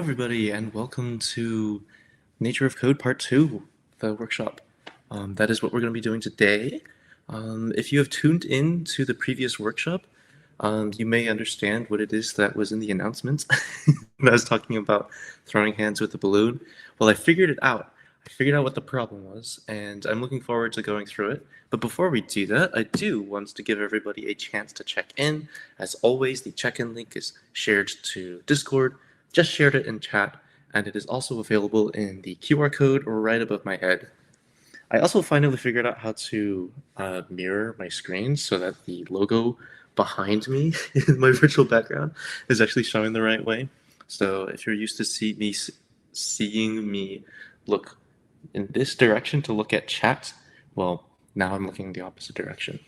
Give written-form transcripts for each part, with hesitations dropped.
everybody, and welcome to Nature of Code Part 2, the workshop. That is what we're going to be doing today. If you have tuned in to the previous workshop, you may understand what it is that was in the announcement. I was talking about throwing hands with a balloon. Well, I figured it out. I figured out what the problem was, and I'm looking forward to going through it. But before we do that, I do want to give everybody a chance to check in. As always, the check-in link is shared to Discord. Just shared it in chat, and it is also available in the QR code right above my head. I also finally figured out how to mirror my screen so that the logo behind me in my virtual background is actually showing the right way. So if you're used to seeing me look in this direction to look at chat, well, now I'm looking the opposite direction.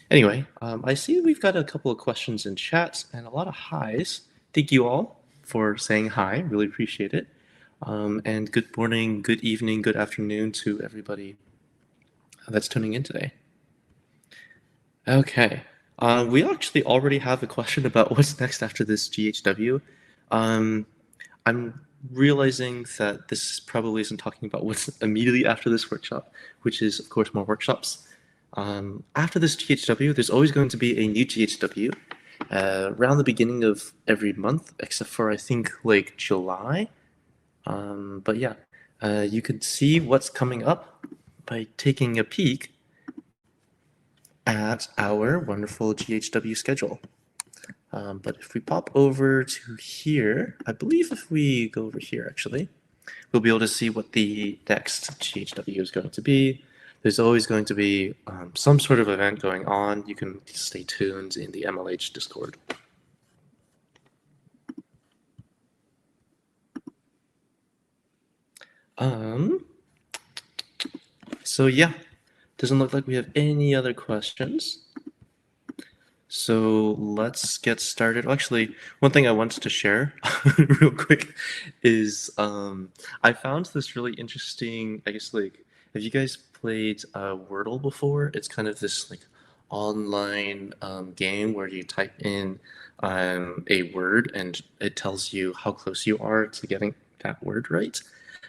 Anyway, I see we've got a couple of questions in chat and a lot of highs. Thank you all for saying hi. Really appreciate it. And good morning, good evening, good afternoon to everybody that's tuning in today. Okay. We actually already have a question about what's next after this GHW. I'm realizing that this probably isn't talking about what's immediately after this workshop, which is, of course, more workshops. After this GHW, there's always going to be a new GHW around the beginning of every month, except for, I think, like July. But yeah, you could see what's coming up by taking a peek at our wonderful GHW schedule. But if we pop over to here, I believe if we go over here, actually, we'll be able to see what the next GHW is going to be. There's always going to be some sort of event going on. You can stay tuned in the MLH Discord. So yeah, doesn't look like we have any other questions. So let's get started. Actually, one thing I wanted to share real quick is I found this really interesting, I guess, like, have you guys played Wordle before? It's kind of this like online game where you type in a word and it tells you how close you are to getting that word right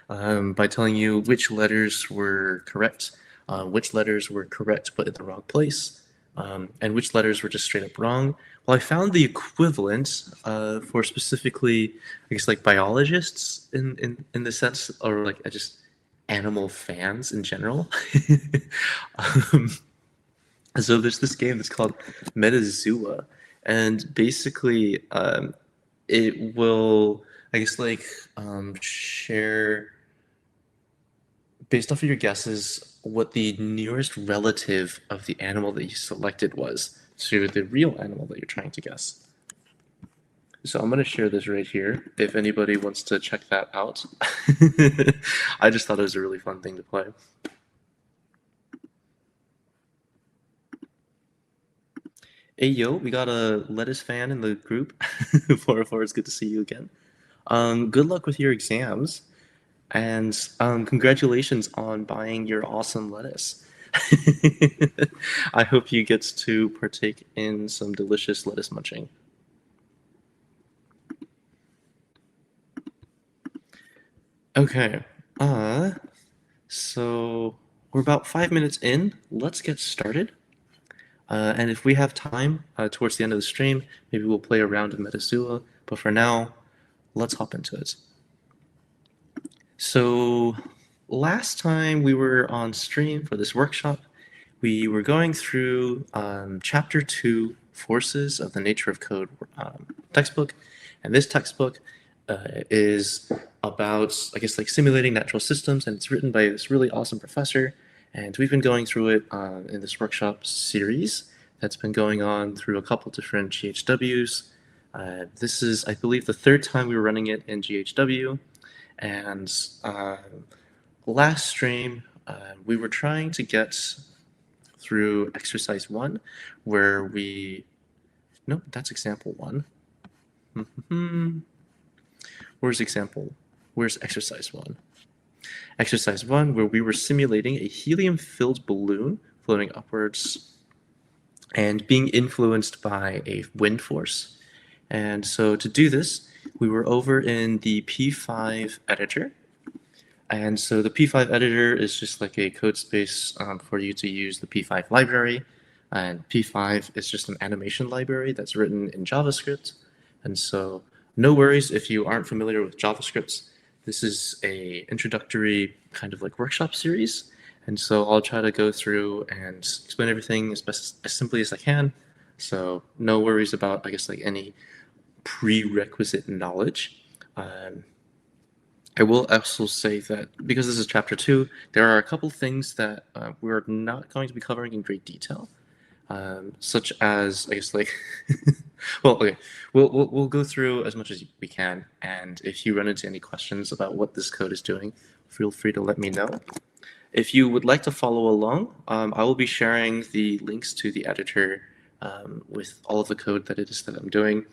by telling you which letters were correct but in the wrong place. And which letters were just straight up wrong. Well, I found the equivalent for specifically, I guess, like biologists in the sense, or like just animal fans in general. So there's this game that's called Metazua, and basically it will, I guess, like share based off of your guesses what the nearest relative of the animal that you selected was to the real animal that you're trying to guess. So I'm going to share this right here if anybody wants to check that out. I just thought it was a really fun thing to play. Hey, yo, we got a lettuce fan in the group. 404, it's good to see you again. Good luck with your exams. And congratulations on buying your awesome lettuce. I hope you get to partake in some delicious lettuce munching. Okay, so we're about 5 minutes in. Let's get started. And if we have time towards the end of the stream, maybe we'll play a round of Metazua. But for now, let's hop into it. So last time we were on stream for this workshop, we were going through Chapter 2, Forces of the Nature of Code textbook. And this textbook is about, I guess, like simulating natural systems, and it's written by this really awesome professor. And we've been going through it in this workshop series that's been going on through a couple different GHWs. This is, I believe, the third time we were running it in GHW. And last stream, we were trying to get through exercise 1, where we... No, that's example 1. Where's exercise 1? Exercise 1, where we were simulating a helium-filled balloon floating upwards and being influenced by a wind force. And so to do this, we were over in the P5 editor. And so the P5 editor is just like a code space for you to use the P5 library. And P5 is just an animation library that's written in JavaScript. And so no worries if you aren't familiar with JavaScript. This is a introductory kind of like workshop series. And so I'll try to go through and explain everything as simply as I can. So no worries about, I guess, like any prerequisite knowledge. I will also say that because this is chapter 2, there are a couple things that we're not going to be covering in great detail, such as, I guess, like, well, okay, we'll go through as much as we can, and if you run into any questions about what this code is doing, feel free to let me know. If you would like to follow along, I will be sharing the links to the editor with all of the code that it is that I'm doing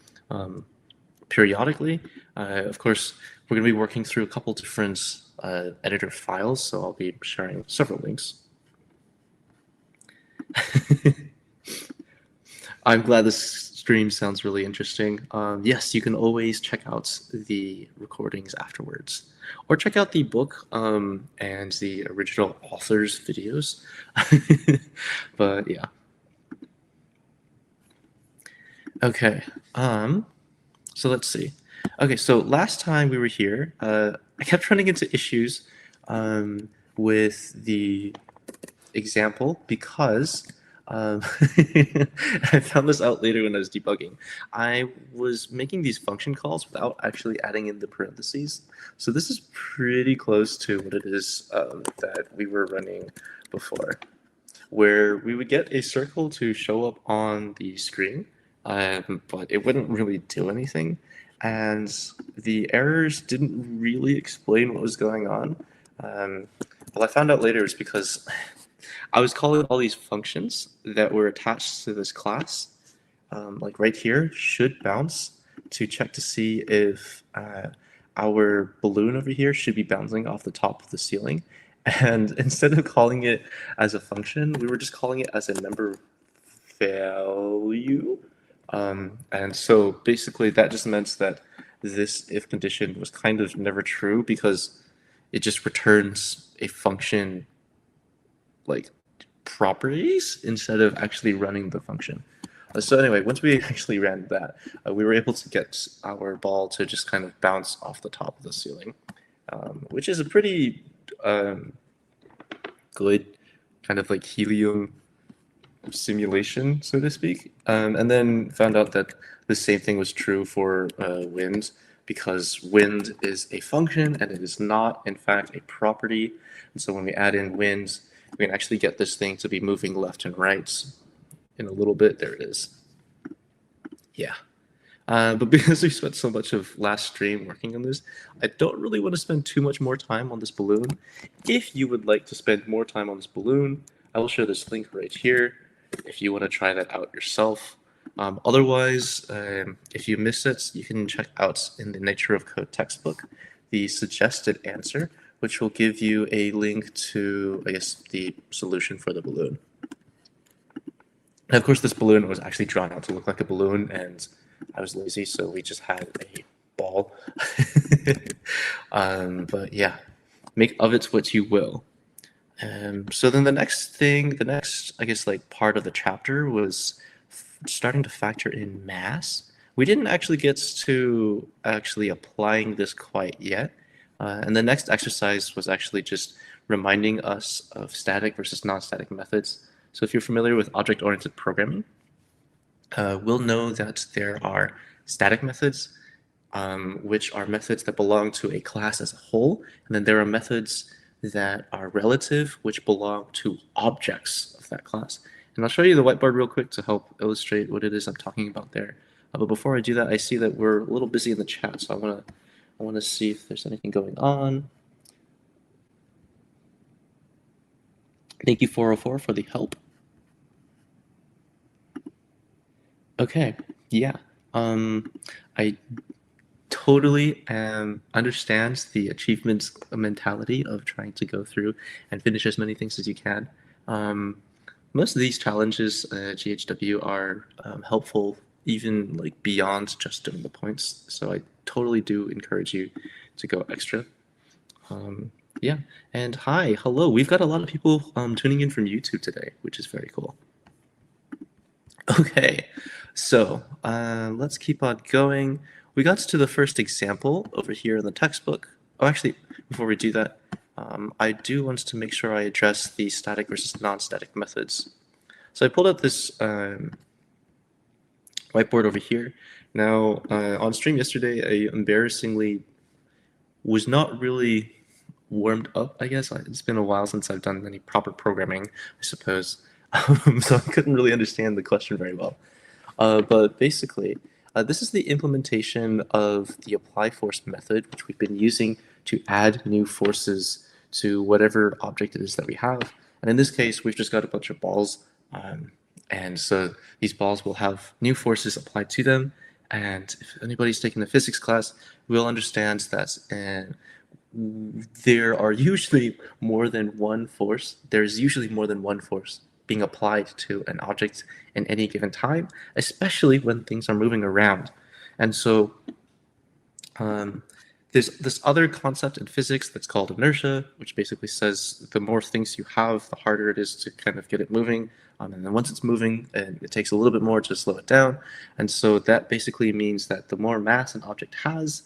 periodically. Of course, we're going to be working through a couple different editor files, so I'll be sharing several links. I'm glad this stream sounds really interesting. Yes, you can always check out the recordings afterwards, or check out the book and the original author's videos. But yeah. Okay. So let's see. Okay, so last time we were here, I kept running into issues with the example because I found this out later when I was debugging. I was making these function calls without actually adding in the parentheses. So this is pretty close to what it is that we were running before, where we would get a circle to show up on the screen, but it wouldn't really do anything. And the errors didn't really explain what was going on. Well, I found out later it's because I was calling all these functions that were attached to this class, like right here, should bounce to check to see if our balloon over here should be bouncing off the top of the ceiling. And instead of calling it as a function, we were just calling it as a member value. And so basically that just meant that this if condition was kind of never true because it just returns a function like properties instead of actually running the function. So anyway, once we actually ran that, we were able to get our ball to just kind of bounce off the top of the ceiling, which is a pretty good kind of like helium simulation, so to speak. And then found out that the same thing was true for wind, because wind is a function and it is not, in fact, a property. And so when we add in wind, we can actually get this thing to be moving left and right in a little bit. There it is. Yeah. But because we spent so much of last stream working on this, I don't really want to spend too much more time on this balloon. If you would like to spend more time on this balloon, I will share this link right here if you want to try that out yourself. Otherwise, if you miss it, you can check out in the Nature of Code textbook the suggested answer, which will give you a link to, I guess, the solution for the balloon. And of course, this balloon was actually drawn out to look like a balloon, and I was lazy, so we just had a ball. But yeah, make of it what you will. So then the next, I guess, like part of the chapter was starting to factor in mass. We didn't actually get to actually applying this quite yet. And the next exercise was actually just reminding us of static versus non-static methods. So if you're familiar with object-oriented programming, we'll know that there are static methods, which are methods that belong to a class as a whole. And then there are methods that are relative, which belong to objects of that class. And I'll show you the whiteboard real quick to help illustrate what it is I'm talking about there. But before I do that, I see that we're a little busy in the chat, so I want to see if there's anything going on. Thank you, 404, for the help. Okay, yeah. I totally understand the achievement mentality of trying to go through and finish as many things as you can. Most of these challenges, GHW, are helpful even like beyond just doing the points. So I totally do encourage you to go extra. Yeah, and hi, hello. We've got a lot of people tuning in from YouTube today, which is very cool. Okay, so let's keep on going. We got to the first example over here in the textbook. Oh, actually, before we do that, I do want to make sure I address the static versus non-static methods. So I pulled out this whiteboard over here. Now, on stream yesterday, I embarrassingly was not really warmed up, I guess. It's been a while since I've done any proper programming, I suppose. So I couldn't really understand the question very well. But basically, this is the implementation of the apply force method, which we've been using to add new forces to whatever object it is that we have. And in this case, we've just got a bunch of balls. And so these balls will have new forces applied to them. And if anybody's taking the physics class, we'll understand that there are usually more than one force. There's usually more than one force being applied to an object in any given time, especially when things are moving around. And so there's this other concept in physics that's called inertia, which basically says the more things you have, the harder it is to kind of get it moving. And then once it's moving, it takes a little bit more to slow it down. And so that basically means that the more mass an object has,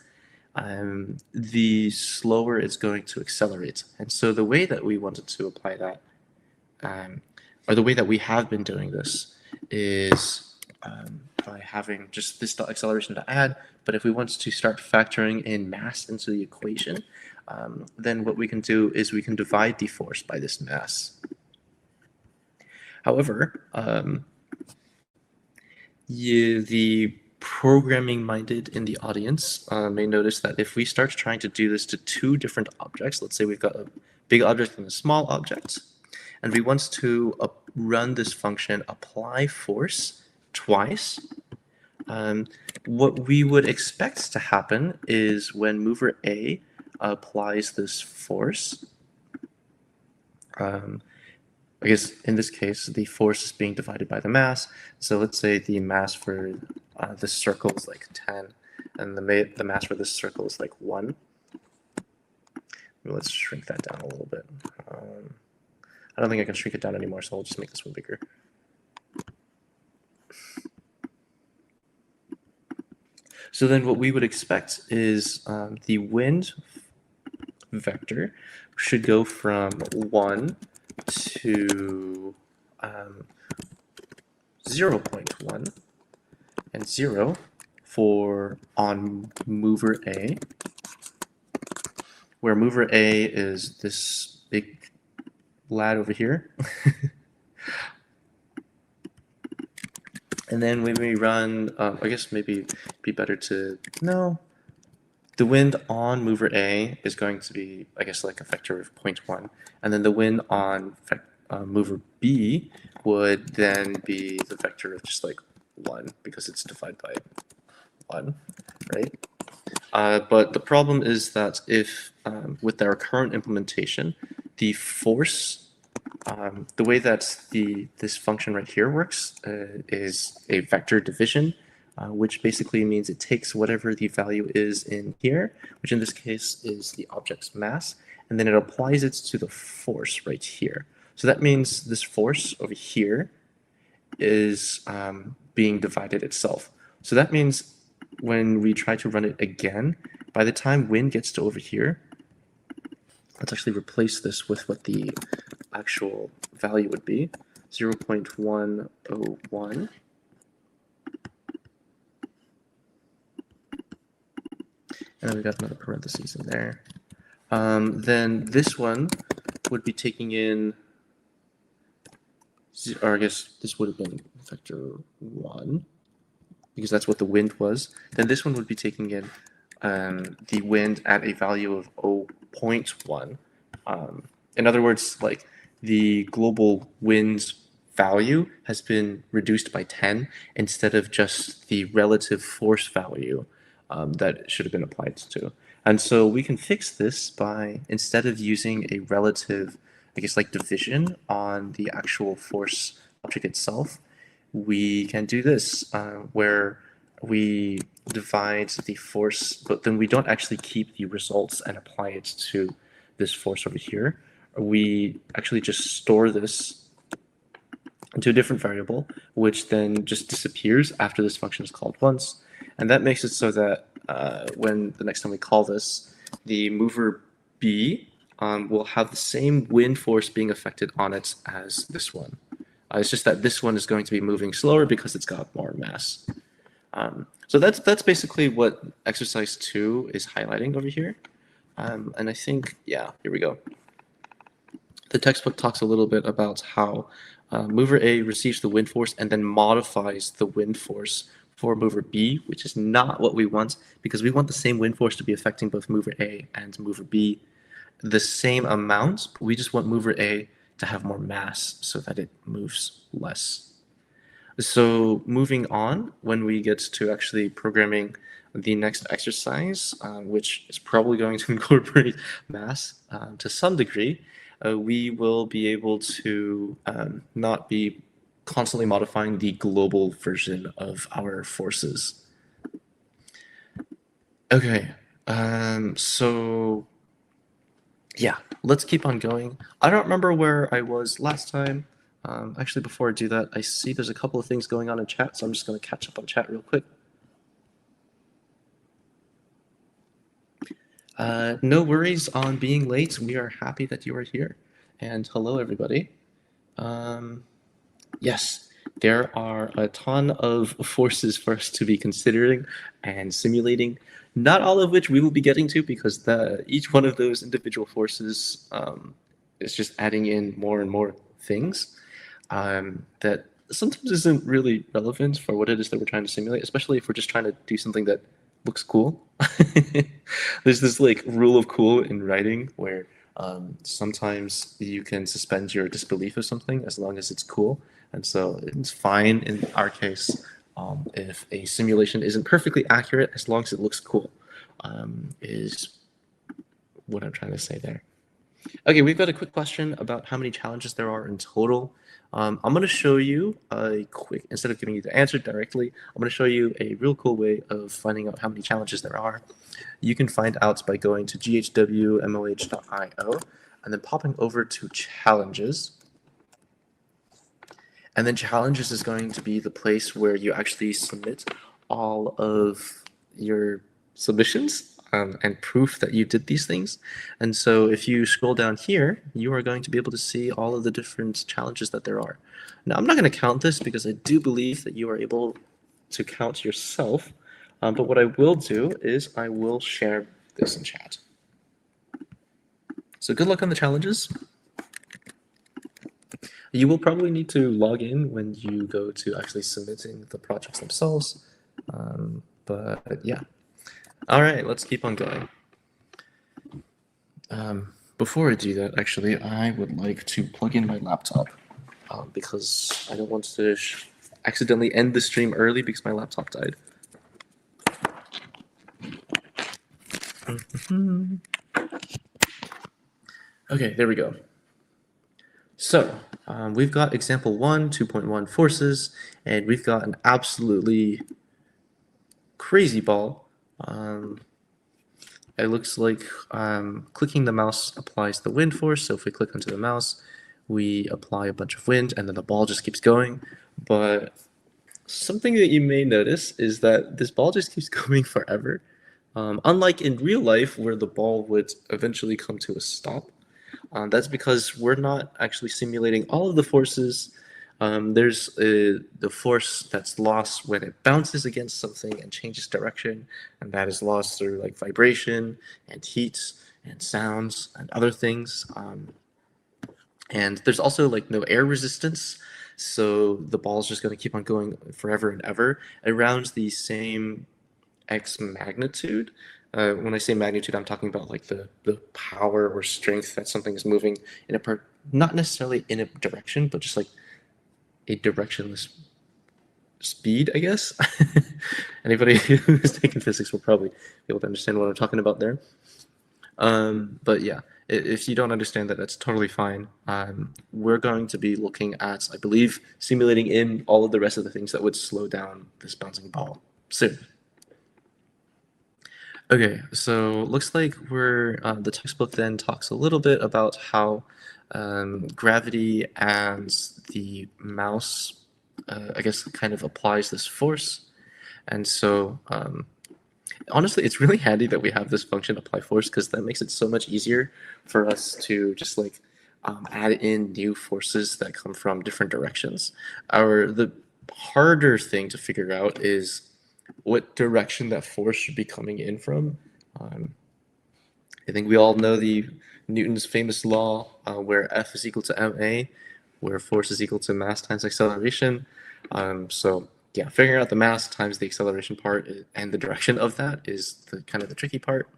the slower it's going to accelerate. And so the way that we wanted to apply that, or the way that we have been doing this, is by having just this acceleration to add. But if we want to start factoring in mass into the equation, then what we can do is we can divide the force by this mass. However, the programming-minded in the audience may notice that if we start trying to do this to two different objects, let's say we've got a big object and a small object, and we want to run this function apply force twice, what we would expect to happen is when mover A applies this force, I guess in this case, the force is being divided by the mass. So let's say the mass for this circle is like 10, and the mass for this circle is like 1. Let's shrink that down a little bit. I don't think I can shrink it down anymore, so I'll just make this one bigger. So then what we would expect is the wind vector should go from 1 to 0.1 and 0 for on mover A, where mover A is this big lad over here. And then when we run, I guess maybe be better to, no, the wind on mover A is going to be, I guess, like a vector of 0.1. And then the wind on mover B would then be the vector of just like 1, because it's divided by 1, right? But the problem is that if, with our current implementation, the force, the way that this function right here works is a vector division, which basically means it takes whatever the value is in here, which in this case is the object's mass, and then it applies it to the force right here. So that means this force over here is being divided itself. So that means when we try to run it again, by the time wind gets to over here, let's actually replace this with what the actual value would be, 0.101. And then we got another parentheses in there. Then this one would be taking in, or I guess this would have been vector 1, because that's what the wind was. Then this one would be taking in the wind at a value of 0.1. In other words, like the global wind's value has been reduced by 10 instead of just the relative force value that should have been applied to. And so we can fix this by, instead of using a relative, I guess, like division on the actual force object itself, we can do this, where we divide the force, but then we don't actually keep the results and apply it to this force over here. We actually just store this into a different variable, which then just disappears after this function is called once. And that makes it so that when the next time we call this, the mover B will have the same wind force being affected on it as this one. It's just that this one is going to be moving slower because it's got more mass. So that's basically what exercise 2 is highlighting over here. And I think, yeah, here we go. The textbook talks a little bit about how mover A receives the wind force and then modifies the wind force for mover B, which is not what we want, because we want the same wind force to be affecting both mover A and mover B the same amount, but we just want mover A to have more mass so that it moves less. So moving on, when we get to actually programming the next exercise, which is probably going to incorporate mass to some degree, we will be able to not be constantly modifying the global version of our forces. Okay, so yeah, let's keep on going. I don't remember where I was last time. Actually, before I do that, I see there's a couple of things going on in chat, so I'm just going to catch up on chat real quick. No worries on being late. We are happy that you are here. And hello, everybody. Yes, there are a ton of forces for us to be considering and simulating, not all of which we will be getting to because each one of those individual forces is just adding in more and more things that sometimes isn't really relevant for what it is that we're trying to simulate, especially if we're just trying to do something that looks cool. There's this like rule of cool in writing where sometimes you can suspend your disbelief of something as long as it's cool. And so it's fine in our case if a simulation isn't perfectly accurate as long as it looks cool, is what I'm trying to say there. Okay, we've got a quick question about how many challenges there are in total. I'm going to show you a quick, instead of giving you the answer directly, I'm going to show you a real cool way of finding out how many challenges there are. You can find out by going to GHW.moh.io and then popping over to challenges. And then challenges is going to be the place where you actually submit all of your submissions and proof that you did these things. And so if you scroll down here, you are going to be able to see all of the different challenges that there are. Now, I'm not going to count this because I do believe that you are able to count yourself. But what I will do is I will share this in chat. So good luck on the challenges. You will probably need to log in when you go to actually submitting the projects themselves. But yeah. All right, let's keep on going. Before I do that, actually, I would like to plug in my laptop because I don't want to accidentally end the stream early because my laptop died. Okay, there we go. So we've got example 1, 2.1 forces, and we've got an absolutely crazy ball. It looks like clicking the mouse applies the wind force. So if we click onto the mouse, we apply a bunch of wind, and then the ball just keeps going. But something that you may notice is that this ball just keeps going forever. Unlike in real life, where the ball would eventually come to a stop. That's because we're not actually simulating all of the forces. There's the force that's lost when it bounces against something and changes direction, and that is lost through like vibration and heat and sounds and other things. And there's also like no air resistance, so the ball's just going to keep on going forever and ever around the same x magnitude. When I say magnitude, I'm talking about like the power or strength that something is moving in not necessarily in a direction, but just like a directionless speed, I guess. Anybody who's taken physics will probably be able to understand what I'm talking about there. But yeah, If you don't understand that, that's totally fine. We're going to be looking at, I believe, simulating in all of the rest of the things that would slow down this bouncing ball soon. Okay, so looks like the textbook then talks a little bit about how gravity and the mouse, I guess, kind of applies this force. And so honestly, it's really handy that we have this function apply force, because that makes it so much easier for us to just like add in new forces that come from different directions. The harder thing to figure out is what direction that force should be coming in from. I think we all know the Newton's famous law where F is equal to ma, where force is equal to mass times acceleration. So yeah, figuring out the mass times the acceleration part and the direction of that is kind of the tricky part.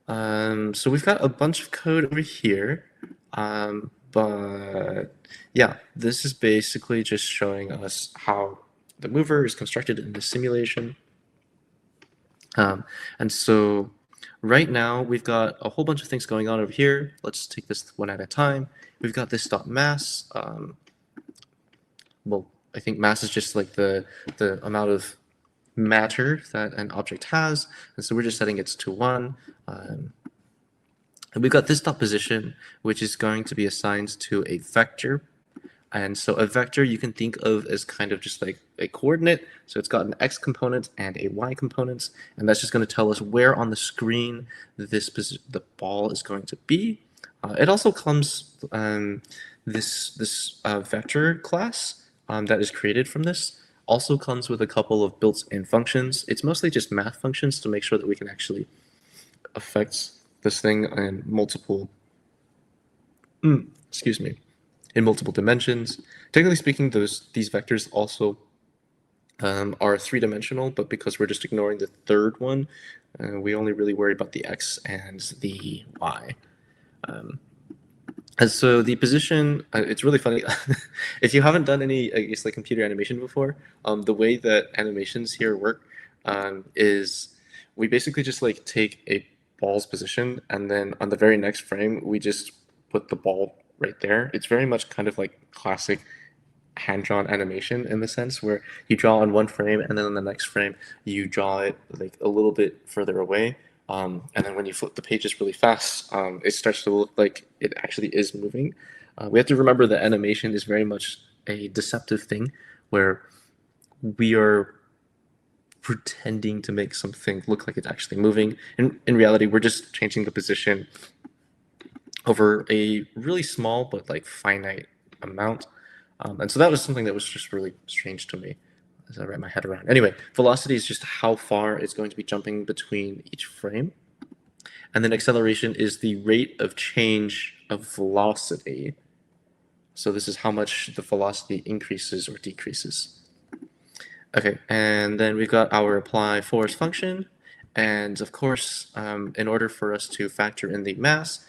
So we've got a bunch of code over here, but yeah, this is basically just showing us how the mover is constructed in the simulation. And so right now we've got a whole bunch of things going on over here. Let's take this one at a time. We've got this dot mass. Well, I think mass is just like the amount of matter that an object has, and so we're just setting it to 1. And we've got this dot position, which is going to be assigned to a vector. And so a vector you can think of as kind of just like a coordinate. So it's got an x component and a y component, and that's just going to tell us where on the screen the ball is going to be. It also comes this vector class that is created from this also comes with a couple of built-in functions. It's mostly just math functions to make sure that we can actually affect this thing in multiple in multiple dimensions. Technically speaking, these vectors also are 3-dimensional, but because we're just ignoring the third one, we only really worry about the x and the y. And so the position, it's really funny. If you haven't done any, I guess, like computer animation before, the way that animations here work is we basically just like take a ball's position, and then on the very next frame, we just put the ball right there. It's very much kind of like classic hand-drawn animation in the sense where you draw on one frame, and then on the next frame, you draw it like a little bit further away. And then when you flip the pages really fast, it starts to look like it actually is moving. We have to remember that animation is very much a deceptive thing where we are pretending to make something look like it's actually moving. In reality, we're just changing the position over a really small but like finite amount. And so that was something that was just really strange to me as I wrap my head around. Anyway, velocity is just how far it's going to be jumping between each frame. And then acceleration is the rate of change of velocity. So this is how much the velocity increases or decreases. Okay, and then we've got our apply force function. And of course, in order for us to factor in the mass,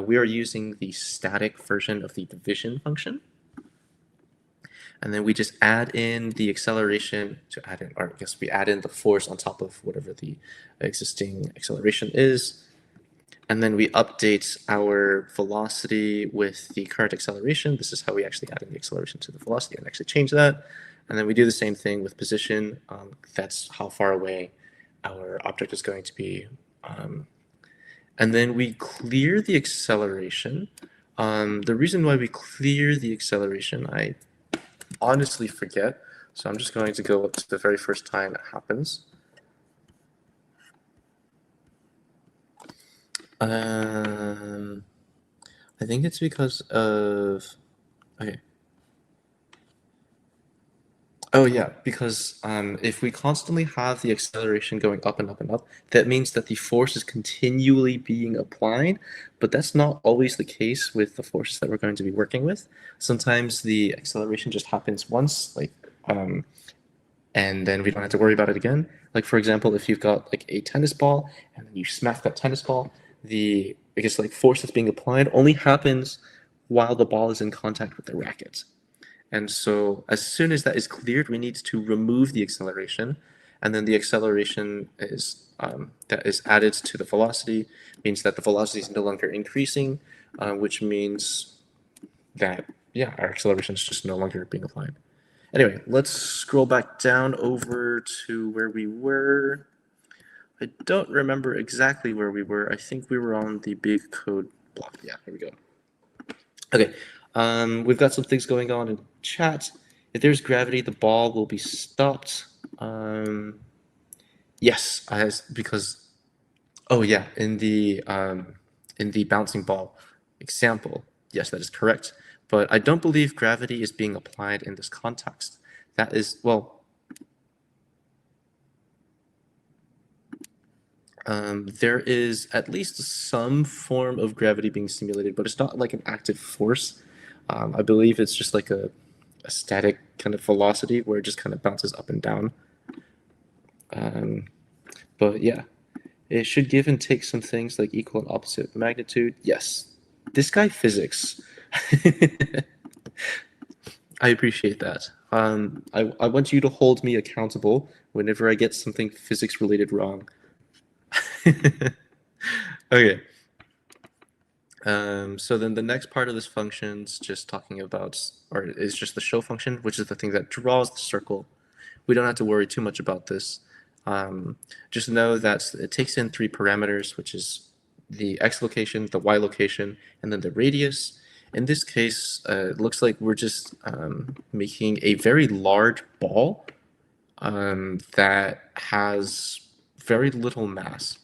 we are using the static version of the division function. And then we just add in the acceleration to add in, or I guess we add in the force on top of whatever the existing acceleration is. And then we update our velocity with the current acceleration. This is how we actually add in the acceleration to the velocity and actually change that. And then we do the same thing with position. That's how far away our object is going to be. And then we clear the acceleration. The reason why we clear the acceleration, I honestly forget. So I'm just going to go up to the very first time it happens. I think it's because of, okay. Oh yeah, because if we constantly have the acceleration going up and up and up, that means that the force is continually being applied, but that's not always the case with the forces that we're going to be working with. Sometimes the acceleration just happens once, like, and then we don't have to worry about it again. Like for example, if you've got like a tennis ball and then you smack that tennis ball, the, I guess, like force that's being applied only happens while the ball is in contact with the racket. And so as soon as that is cleared, we need to remove the acceleration. and then the acceleration is that is added to the velocity, means that the velocity is no longer increasing, which means that, yeah, our acceleration is just no longer being applied. Anyway, let's scroll back down over to where we were. I don't remember exactly where we were. I think we were on the big code block. Yeah, here we go. Okay, we've got some things going on in chat. If there's gravity, the ball will be stopped. Yes, because, oh yeah, in the bouncing ball example, yes, that is correct. But I don't believe gravity is being applied in this context. That is, well, there is at least some form of gravity being simulated, but it's not like an active force. I believe it's just like a static kind of velocity where it just kind of bounces up and down. But yeah, it should give and take some things like equal and opposite magnitude. Yes, this guy physics. I appreciate that. I want you to hold me accountable whenever I get something physics related wrong. Okay. So then the next part of this function's just talking about, or is just the show function, which is the thing that draws the circle. We don't have to worry too much about this. Just know that it takes in 3 parameters, which is the x location, the y location, and then the radius. In this case, it looks like we're just making a very large ball that has very little mass.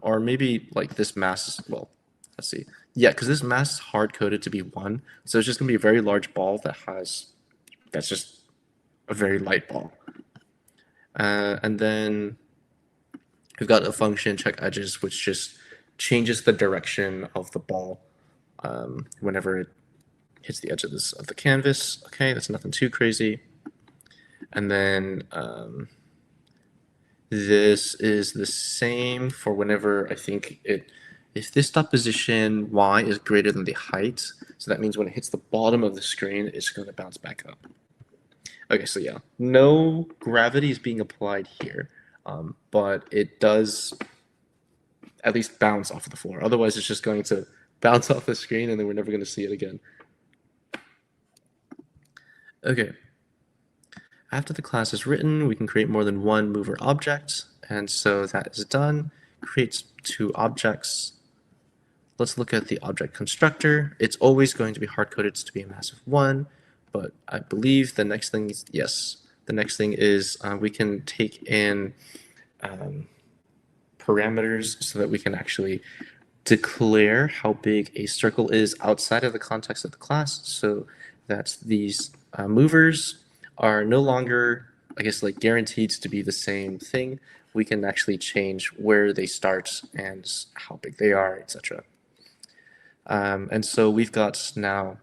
Or maybe like this mass, well, let's see. Yeah, because this mass is hard-coded to be 1, so it's just going to be a very large ball that's just a very light ball. And then we've got a function, check edges, which just changes the direction of the ball whenever it hits the edge of the canvas. Okay, that's nothing too crazy. And then this is the same for whenever I think if this stop position y is greater than the height, so that means when it hits the bottom of the screen, it's going to bounce back up. Okay, so yeah, no gravity is being applied here, but it does at least bounce off of the floor. Otherwise, it's just going to bounce off the screen and then we're never going to see it again. Okay. After the class is written, we can create more than one mover object, and so that is done. Creates 2 objects. Let's look at the object constructor. It's always going to be hard-coded to be a mass of 1, but I believe the next thing is, yes, the next thing is we can take in parameters so that we can actually declare how big a circle is outside of the context of the class, so that these movers are no longer, I guess, like guaranteed to be the same thing. We can actually change where they start and how big they are, etc. And so we've got now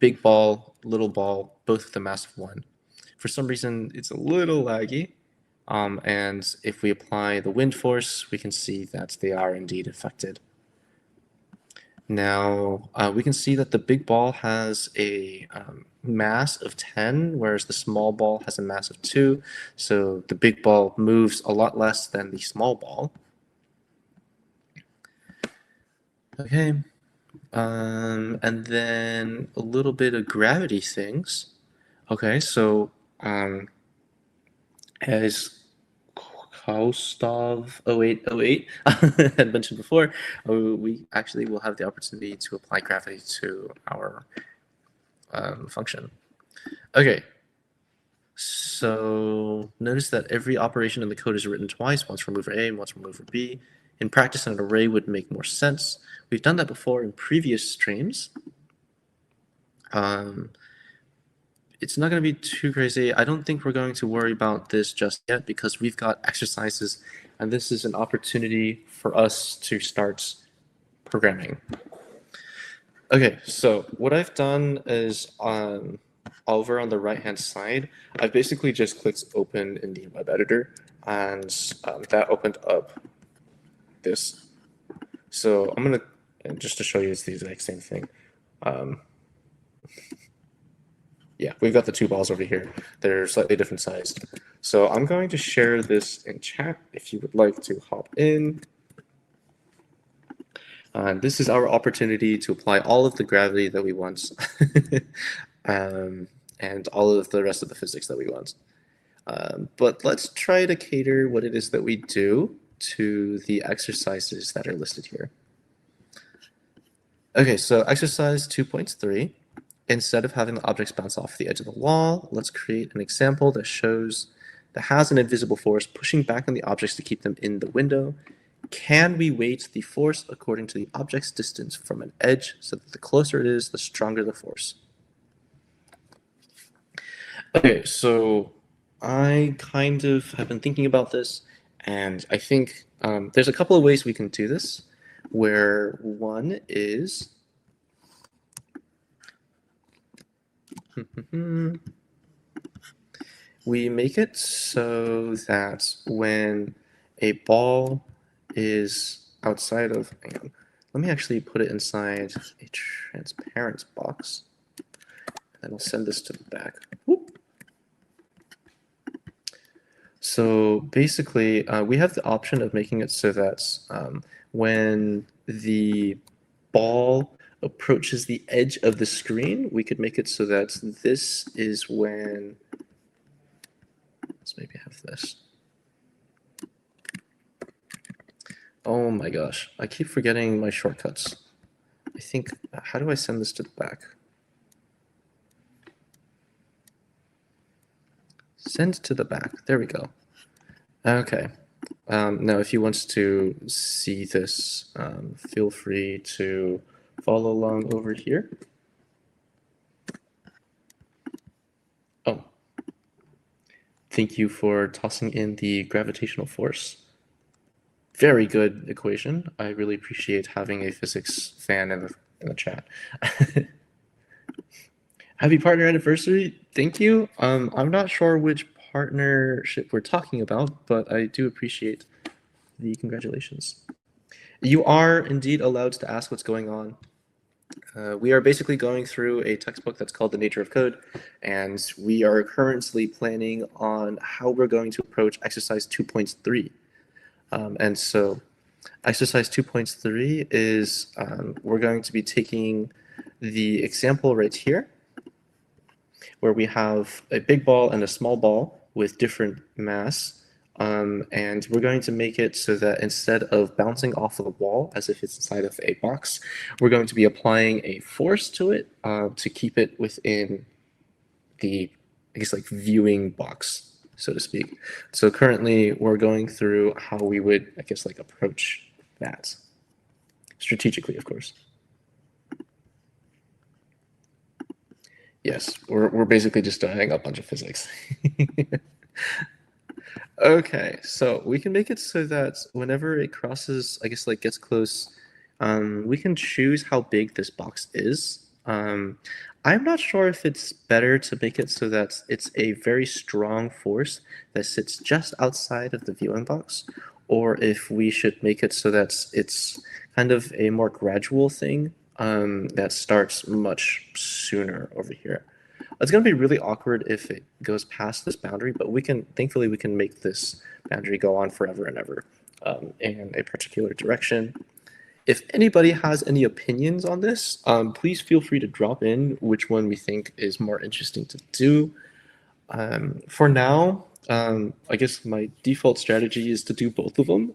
big ball, little ball, both with a mass of 1. For some reason, it's a little laggy. And if we apply the wind force, we can see that they are indeed affected. Now, we can see that the big ball has a mass of 10, whereas the small ball has a mass of 2. So the big ball moves a lot less than the small ball. Okay. And then a little bit of gravity things. Okay, so as Kaustov 0808 had mentioned before, we actually will have the opportunity to apply gravity to our function. Okay, so notice that every operation in the code is written twice, once for mover A and once for mover B. In practice, an array would make more sense. We've done that before in previous streams. It's not going to be too crazy. I don't think we're going to worry about this just yet because we've got exercises, and this is an opportunity for us to start programming. Okay, so what I've done is over on the right-hand side, I've basically just clicked open in the web editor, and that opened up this. So I'm going to, just to show you, it's the exact same thing. Yeah, we've got the 2 balls over here. They're slightly different sized. So I'm going to share this in chat if you would like to hop in. This is our opportunity to apply all of the gravity that we want and all of the rest of the physics that we want. But let's try to cater what it is that we do to the exercises that are listed here. Okay, so exercise 2.3. Instead of having the objects bounce off the edge of the wall, let's create an example that has an invisible force pushing back on the objects to keep them in the window. Can we weight the force according to the object's distance from an edge so that the closer it is, the stronger the force? Okay, so I kind of have been thinking about this, and I think there's a couple of ways we can do this, where one is we make it so that when a ball is outside of, hang on, let me actually put it inside a transparent box, and I'll send this to the back. Whoop. So basically, we have the option of making it so that when the ball approaches the edge of the screen, we could make it so that this is when, let's maybe have this. Oh my gosh, I keep forgetting my shortcuts. I think, how do I send this to the back? Send to the back, there we go. Okay, now if you want to see this, feel free to follow along over here. Oh, thank you for tossing in the gravitational force. Very good equation. I really appreciate having a physics fan in the chat. Happy partner anniversary. Thank you. I'm not sure which partnership we're talking about, but I do appreciate the congratulations. You are indeed allowed to ask what's going on. We are basically going through a textbook that's called The Nature of Code, and we are currently planning on how we're going to approach exercise 2.3. And so exercise 2.3 is we're going to be taking the example right here, where we have a big ball and a small ball with different mass. And we're going to make it so that instead of bouncing off of the wall as if it's inside of a box, we're going to be applying a force to it to keep it within the, I guess, like viewing box, so to speak. So currently we're going through how we would, I guess, like approach that strategically, of course. Yes, we're basically just doing a bunch of physics. Okay, so we can make it so that whenever it crosses, I guess, like gets close, we can choose how big this box is. I'm not sure if it's better to make it so that it's a very strong force that sits just outside of the viewing box, or if we should make it so that it's kind of a more gradual thing that starts much sooner over here. It's going to be really awkward if it goes past this boundary, but thankfully we can make this boundary go on forever and ever in a particular direction. If anybody has any opinions on this, please feel free to drop in which one we think is more interesting to do. For now, I guess my default strategy is to do both of them.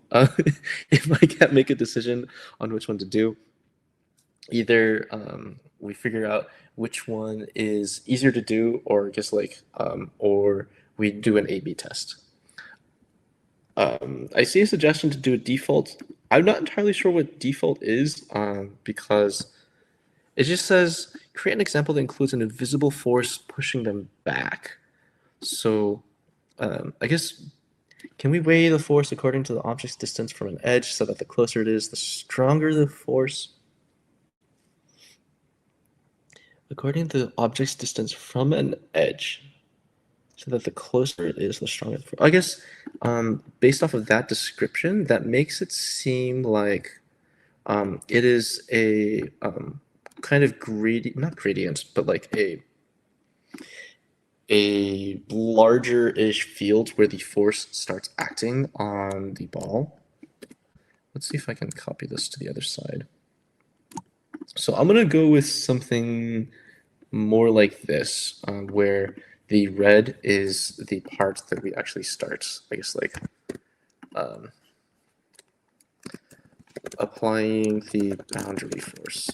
If I can't make a decision on which one to do, either we figure out which one is easier to do, or just like, or we do an A/B test. I see a suggestion to do a default. I'm not entirely sure what default is because it just says create an example that includes an invisible force pushing them back. So I guess, can we weigh the force according to the object's distance from an edge so that the closer it is, the stronger the force? According to the object's distance from an edge, so that the closer it is, the stronger the force. I guess based off of that description, that makes it seem like it is a kind of not gradient, but like a the larger-ish field where the force starts acting on the ball. Let's see if I can copy this to the other side. So I'm going to go with something more like this, where the red is the part that we actually start, I guess, like applying the boundary force.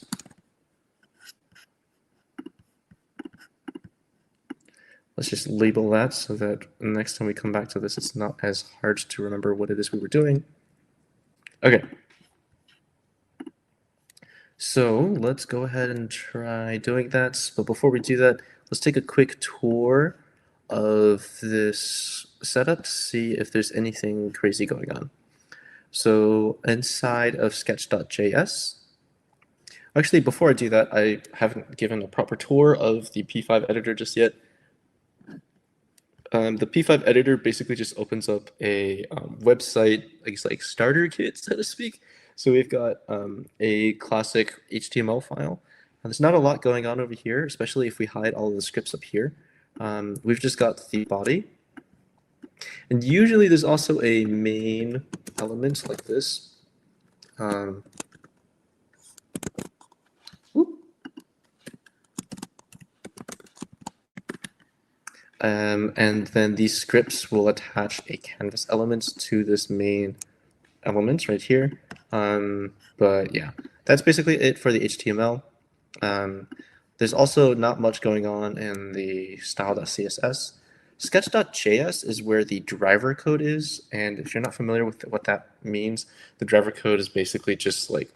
Let's just label that so that next time we come back to this, it's not as hard to remember what it is we were doing. Okay. So let's go ahead and try doing that. But before we do that, let's take a quick tour of this setup to see if there's anything crazy going on. So inside of sketch.js, actually, before I do that, I haven't given a proper tour of the P5 editor just yet. The P5 editor basically just opens up a website, I guess like starter kit, so to speak. So we've got a classic HTML file. There's not a lot going on over here, especially if we hide all of the scripts up here. We've just got the body. And usually there's also a main element like this. And then these scripts will attach a canvas element to this main element right here. But yeah, that's basically it for the HTML. There's also not much going on in the style.css. Sketch.js is where the driver code is, and if you're not familiar with what that means, the driver code is basically just like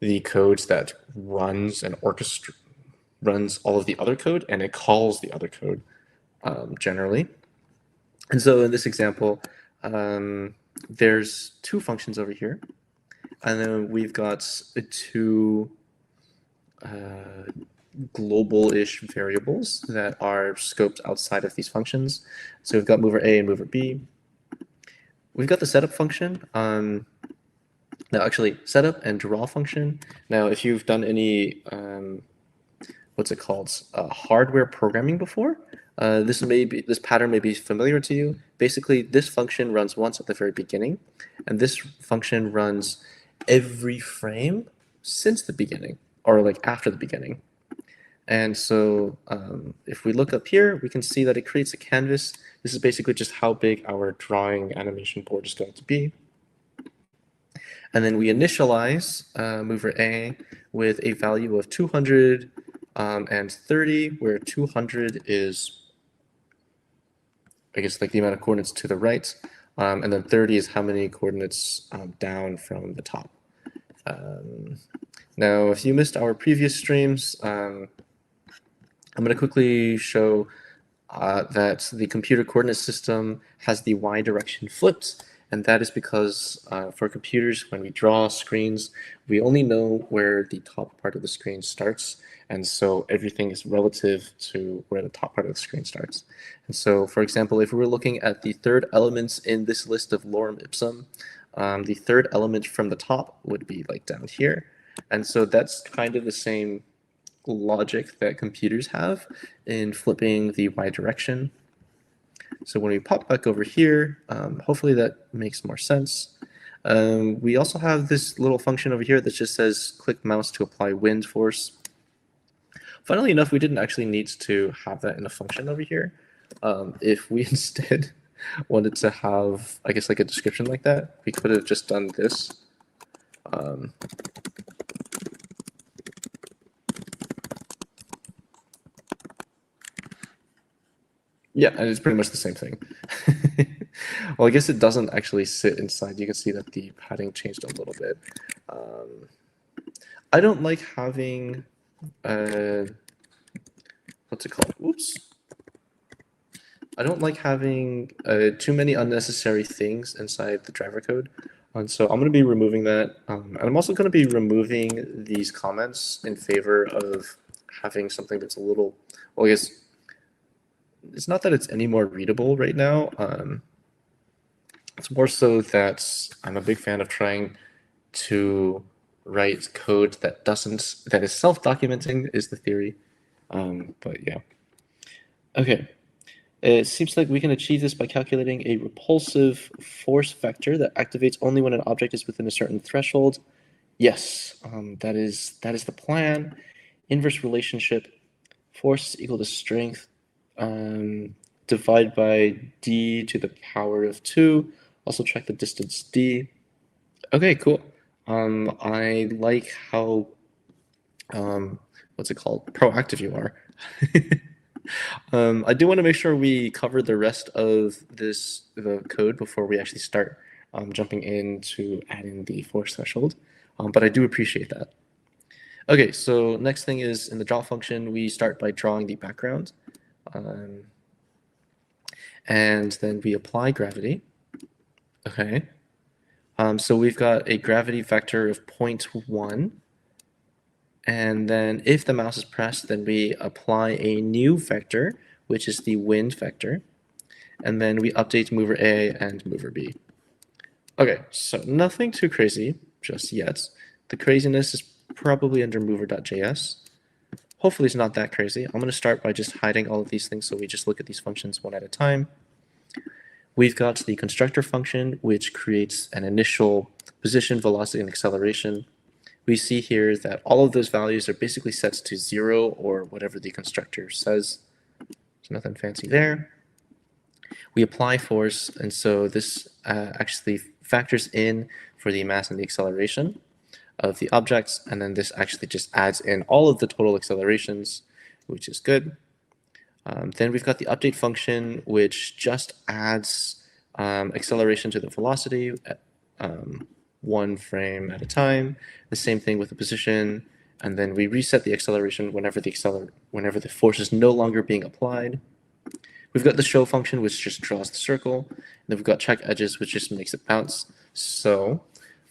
the code that runs and runs all of the other code, and it calls the other code generally. And so in this example, there's two functions over here, and then we've got two global-ish variables that are scoped outside of these functions. So we've got mover A and mover B. We've got the setup function. Now, actually, setup and draw function. Now, if you've done any, what's it called, hardware programming before, this pattern may be familiar to you. Basically, this function runs once at the very beginning, and this function runs every frame since the beginning, or like after the beginning. And so if we look up here, we can see that it creates a canvas. This is basically just how big our drawing animation board is going to be. And then we initialize mover A with a value of 200 and 30, where 200 is, I guess, like the amount of coordinates to the right, and then 30 is how many coordinates down from the top. Now, if you missed our previous streams, I'm going to quickly show that the computer coordinate system has the y direction flipped, and that is because for computers, when we draw screens, we only know where the top part of the screen starts, and so everything is relative to where the top part of the screen starts. And so, for example, if we were looking at the third elements in this list of lorem ipsum, the third element from the top would be like down here, and so that's kind of the same logic that computers have in flipping the y direction. So when we pop back over here, hopefully that makes more sense. We also have this little function over here that just says click mouse to apply wind force. Funnily enough, we didn't actually need to have that in a function over here. If we instead wanted to have, I guess, like a description like that, we could have just done this. Yeah, and it's pretty much the same thing. Well, I guess it doesn't actually sit inside. You can see that the padding changed a little bit. I don't like having, what's it called? Oops. I don't like having too many unnecessary things inside the driver code. And so I'm going to be removing that. And I'm also going to be removing these comments in favor of having something that's a little, well, I guess, it's not that it's any more readable right now. It's more so that I'm a big fan of trying to write code that that is self-documenting is the theory. But yeah. Okay. It seems like we can achieve this by calculating a repulsive force vector that activates only when an object is within a certain threshold. Yes, that is the plan. Inverse relationship, force is equal to strength, divide by d to the power of 2. Also check the distance d. Okay, cool. I like how, what's it called? Proactive you are. I do want to make sure we cover the rest of the code before we actually start jumping into adding the force threshold, but I do appreciate that. Okay, so next thing is in the draw function, we start by drawing the background, and then we apply gravity. Okay, so we've got a gravity vector of 0.1. And then if the mouse is pressed, then we apply a new vector, which is the wind vector. And then we update mover A and mover B. Okay, so nothing too crazy just yet. The craziness is probably under mover.js. Hopefully it's not that crazy. I'm going to start by just hiding all of these things so we just look at these functions one at a time. We've got the constructor function, which creates an initial position, velocity, and acceleration. We see here that all of those values are basically set to 0 or whatever the constructor says. There's nothing fancy there. We apply force, and so this actually factors in for the mass and the acceleration of the objects, and then this actually just adds in all of the total accelerations, which is good. Then we've got the update function, which just adds acceleration to the velocity at, 1 frame at a time. The same thing with the position, and then we reset the acceleration whenever the force is no longer being applied. We've got the show function, which just draws the circle, and then we've got check edges, which just makes it bounce. So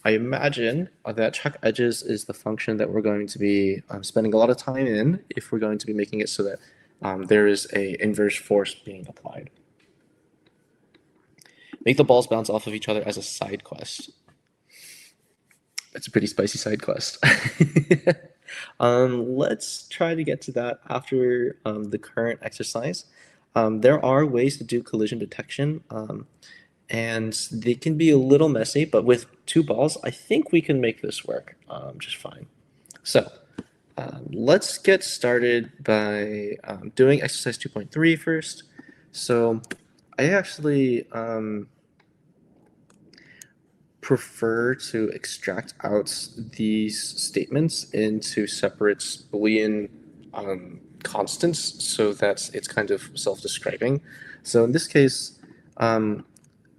I imagine that check edges is the function that we're going to be spending a lot of time in if we're going to be making it so that there is a inverse force being applied. Make the balls bounce off of each other as a side quest. That's a pretty spicy side quest. Let's try to get to that after the current exercise. There are ways to do collision detection, and they can be a little messy, but with 2 balls, I think we can make this work just fine. So let's get started by doing exercise 2.3 first. So I actually prefer to extract out these statements into separate Boolean constants so that it's kind of self-describing. So in this case,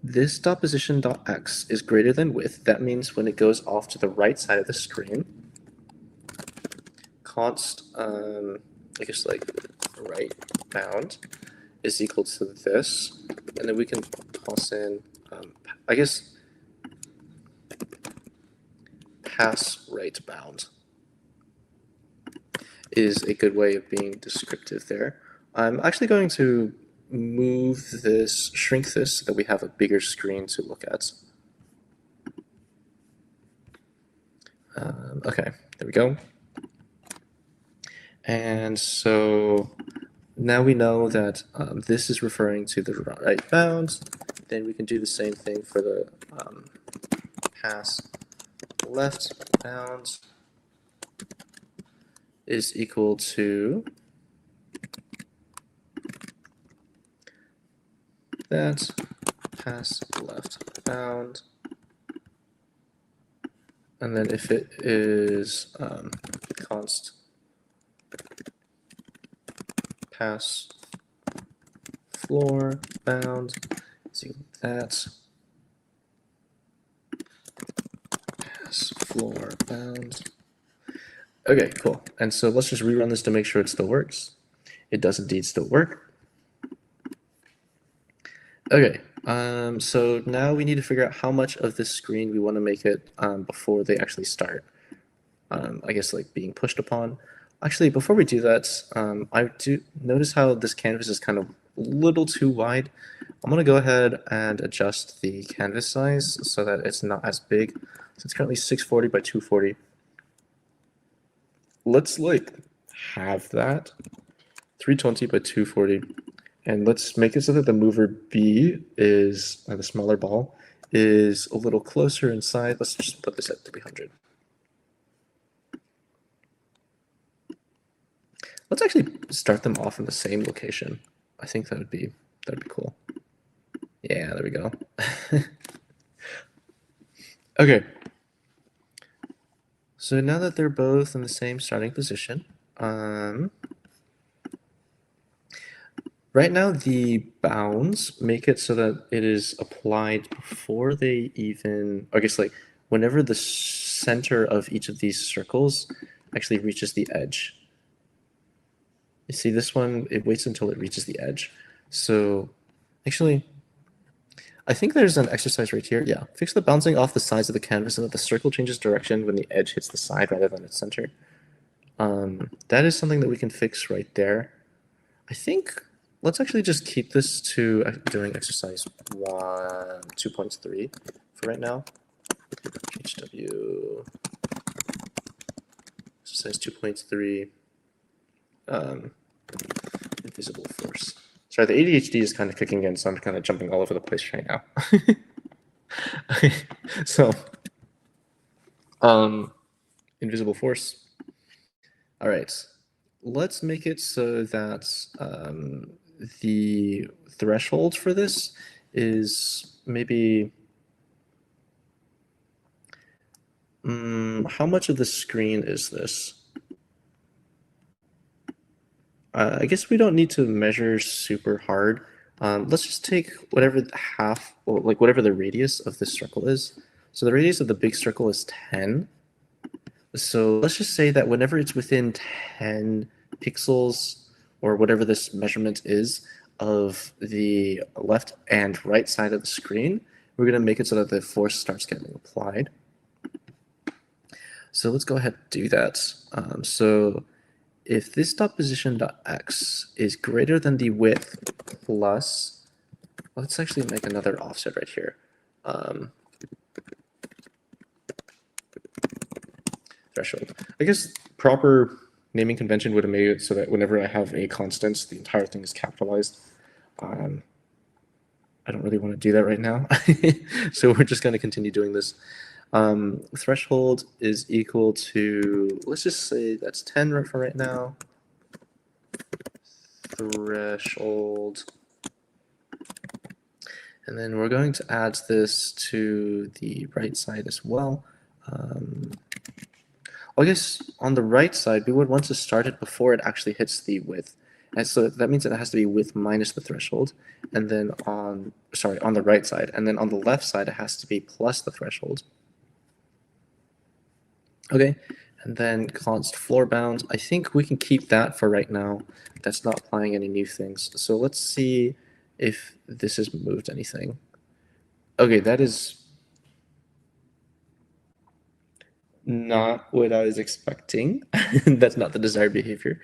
this dot position dot x is greater than width. That means when it goes off to the right side of the screen, const, I guess like right bound is equal to this, and then we can toss in, I guess, pass right bound is a good way of being descriptive there. I'm actually going to move this, shrink this so that we have a bigger screen to look at. Okay, there we go. And so now we know that this is referring to the right bound. Then we can do the same thing for the pass left bound is equal to that pass left bound, and then if it is const pass floor bound is equal to that pass floor bound. Okay, cool. And so let's just rerun this to make sure it still works. It does indeed still work. Okay, so now we need to figure out how much of this screen we want to make it before they actually start. I guess like being pushed upon. Actually, before we do that, I do notice how this canvas is kind of a little too wide. I'm going to go ahead and adjust the canvas size so that it's not as big. So it's currently 640 by 240. Let's like have that 320 by 240, And let's make it so that the mover B is, the smaller ball, is a little closer inside. Let's just put this at 300. Let's actually start them off in the same location. I think that'd be cool. Yeah, there we go. Okay. So now that they're both in the same starting position, right now the bounds make it so that it is applied before they even, I guess like whenever the center of each of these circles actually reaches the edge. You see this one, it waits until it reaches the edge. So actually, I think there's an exercise right here. Yeah, fix the bouncing off the sides of the canvas so that the circle changes direction when the edge hits the side rather than its center. That is something that we can fix right there. I think let's actually just keep this to doing exercise 2.3 for right now. GHW exercise 2.3. Invisible force. Sorry, the ADHD is kind of kicking in, so I'm kind of jumping all over the place right now. So, invisible force. All right, let's make it so that the threshold for this is maybe how much of the screen is this? I guess we don't need to measure super hard. Let's just take whatever half, or like whatever the radius of this circle is. So the radius of the big circle is 10. So let's just say that whenever it's within 10 pixels, or whatever this measurement is, of the left and right side of the screen, we're going to make it so that the force starts getting applied. So let's go ahead and do that. So if this dot position dot x is greater than the width plus, let's actually make another offset right here. Threshold. I guess proper naming convention would have made it so that whenever I have a constant, the entire thing is capitalized. I don't really want to do that right now. So we're just going to continue doing this. Threshold is equal to, let's just say that's 10 for right now. Threshold. And then we're going to add this to the right side as well. I guess on the right side, we would want to start it before it actually hits the width. And so that means that it has to be width minus the threshold. And then on the right side. And then on the left side, it has to be plus the threshold. Okay, and then const floor bound. I think we can keep that for right now. That's not applying any new things. So let's see if this has moved anything. Okay, that is not what I was expecting. That's not the desired behavior.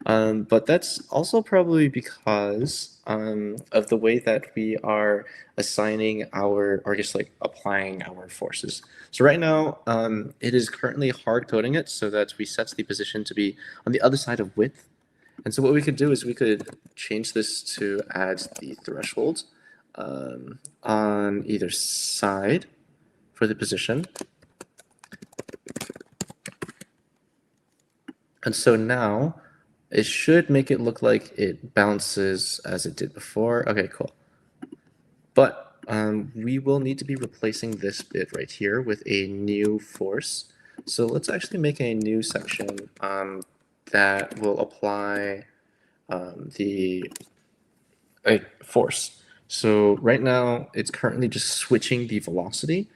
But that's also probably because of the way that we are assigning our, or just like applying our forces. So right now, it is currently hard coding it so that we set the position to be on the other side of width. And so what we could do is we could change this to add the threshold on either side for the position. And so now it should make it look like it bounces as it did before. Okay, cool. But we will need to be replacing this bit right here with a new force. So let's actually make a new section that will apply the force. So right now it's currently just switching the velocity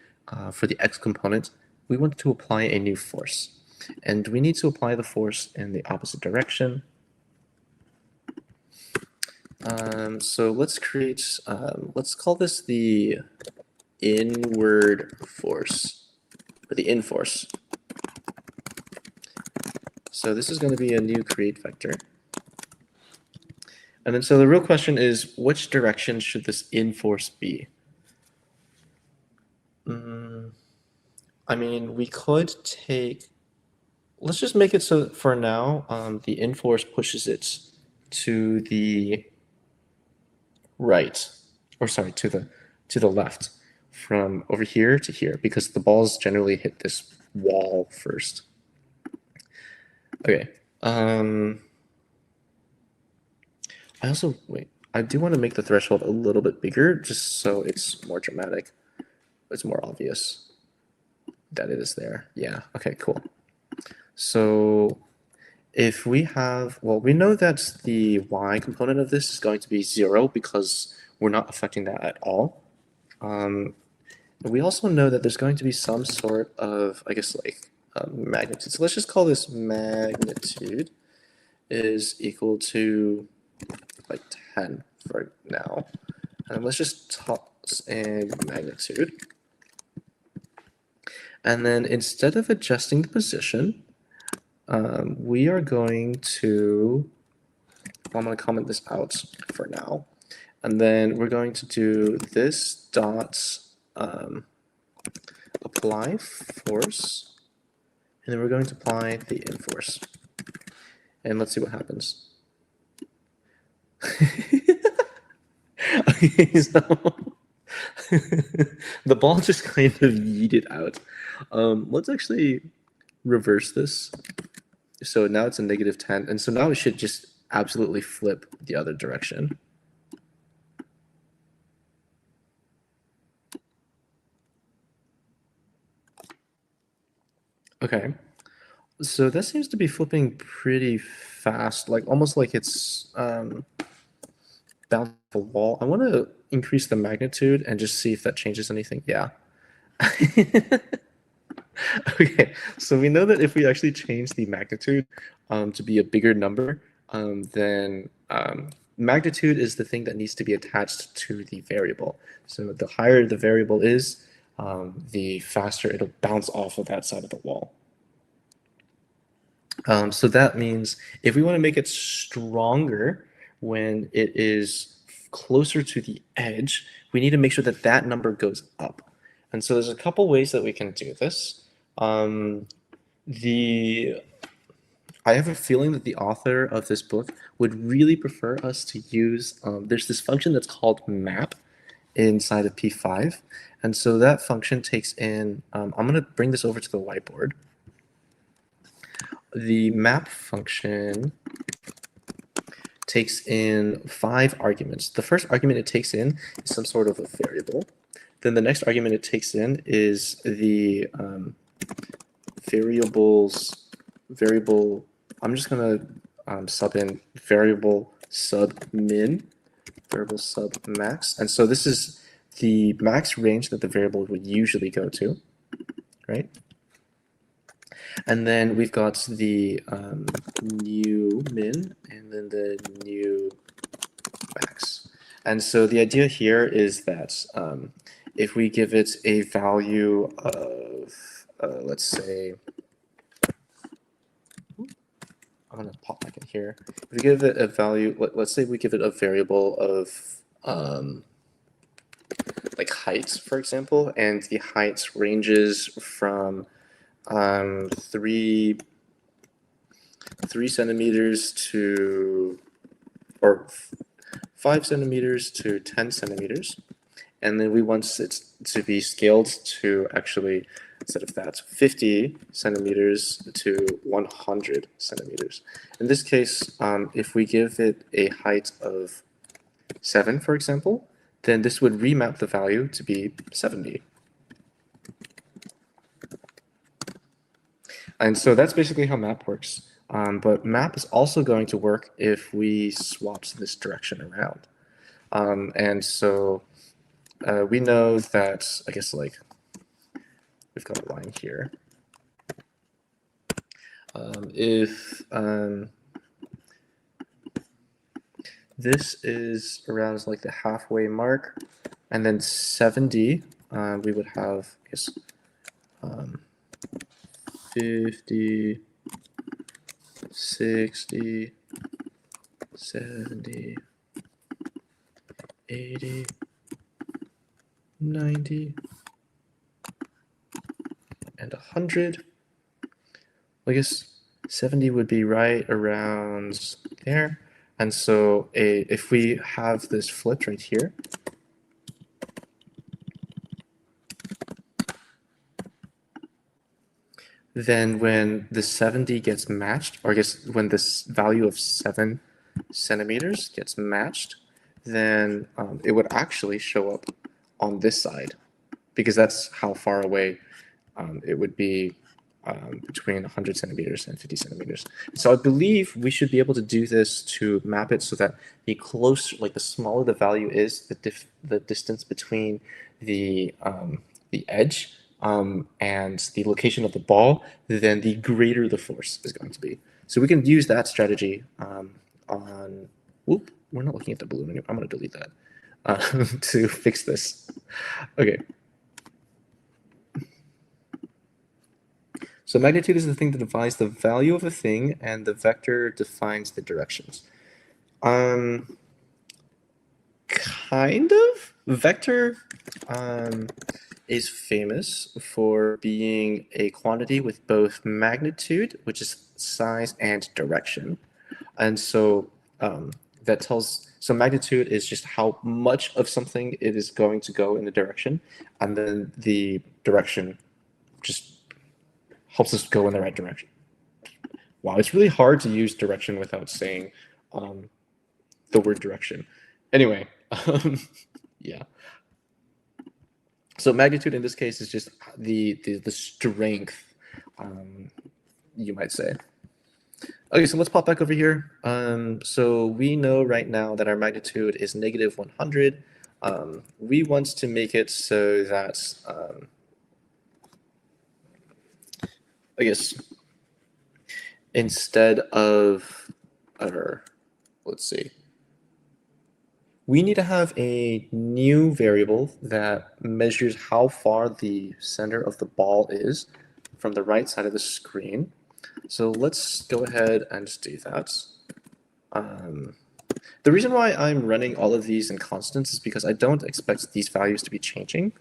for the x component. We want to apply a new force. And we need to apply the force in the opposite direction. So let's create, let's call this the inward force, or the in force. So this is going to be a new create vector. And then so the real question is, which direction should this in force be? I mean, we could take, let's just make it so for now, the in force pushes it to the right, or sorry, to the left, from over here to here, because the balls generally hit this wall first. Okay. I also wait. I do want to make the threshold a little bit bigger, just so it's more dramatic. It's more obvious that it is there. Yeah. Okay. Cool. So if we have, well, we know that the y component of this is going to be 0 because we're not affecting that at all. We also know that there's going to be some sort of, I guess, like magnitude. So let's just call this magnitude is equal to like 10 for now. And let's just toss in magnitude. And then instead of adjusting the position, we are going to, I'm going to comment this out for now. And then we're going to do this dot apply force, and then we're going to apply the in-force. And let's see what happens. Okay, so the ball just kind of yeeted out. Let's actually reverse this. So now it's a negative 10, and so now it should just absolutely flip the other direction. Okay, so that seems to be flipping pretty fast, like almost like it's bounced off a wall. I want to increase the magnitude and just see if that changes anything. Yeah. Okay, so we know that if we actually change the magnitude to be a bigger number, then magnitude is the thing that needs to be attached to the variable. So the higher the variable is, the faster it'll bounce off of that side of the wall. So that means if we want to make it stronger when it is closer to the edge, we need to make sure that that number goes up. And so there's a couple ways that we can do this. I have a feeling that the author of this book would really prefer us to use, there's this function that's called map inside of P5. And so that function takes in, I'm going to bring this over to the whiteboard. The map function takes in 5 arguments. The first argument it takes in is some sort of a variable. Then the next argument it takes in is the variable, I'm just going to sub in variable sub min, variable sub max. And so this is the max range that the variable would usually go to, right? And then we've got the new min and then the new max. And so the idea here is that if we give it a value of, let's say, I'm going to pop back in here. If we give it a value, let's say we give it a variable of like height, for example, and the height ranges from 3 centimeters to, or 5 centimeters to 10 centimeters. And then we want it to be scaled to actually, instead of that, 50 centimeters to 100 centimeters. In this case, if we give it a height of 7, for example, then this would remap the value to be 70. And so that's basically how map works. But map is also going to work if we swapped this direction around. And so we know that, I guess, like, we've got a line here. If this is around like the halfway mark, and then 70, we would have, I guess, 50, 60, 70, 80, 90, and 100. I guess 70 would be right around there, And so if we have this flipped right here, then when the 70 gets matched, or I guess when this value of 7 centimeters gets matched, then it would actually show up on this side, because that's how far away it would be between 100 centimeters and 50 centimeters. So I believe we should be able to do this to map it so that the closer, like the smaller the value is, the distance between the edge and the location of the ball, then the greater the force is going to be. So we can use that strategy on. Whoop, we're not looking at the balloon anymore. I'm going to delete that to fix this. Okay. So magnitude is the thing that defines the value of a thing, and the vector defines the directions. Kind of. Vector is famous for being a quantity with both magnitude, which is size, and direction. And so so magnitude is just how much of something it is going to go in the direction, and then the direction just helps us go in the right direction. Wow, it's really hard to use direction without saying the word direction. Anyway, yeah. So magnitude in this case is just the strength, you might say. Okay, so let's pop back over here. So we know right now that our magnitude is negative 100. We want to make it so that I guess instead of, let's see, we need to have a new variable that measures how far the center of the ball is from the right side of the screen. So let's go ahead and just do that. The reason why I'm running all of these in constants is because I don't expect these values to be changing.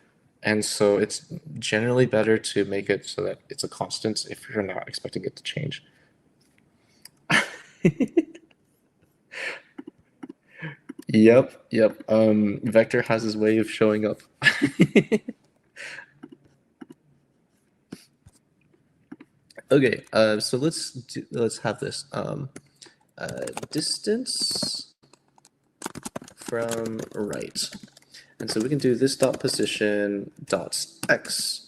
And so it's generally better to make it so that it's a constant if you're not expecting it to change. Yep. Vector has his way of showing up. Okay, so let's have this distance from right. And so we can do this dot position dot x.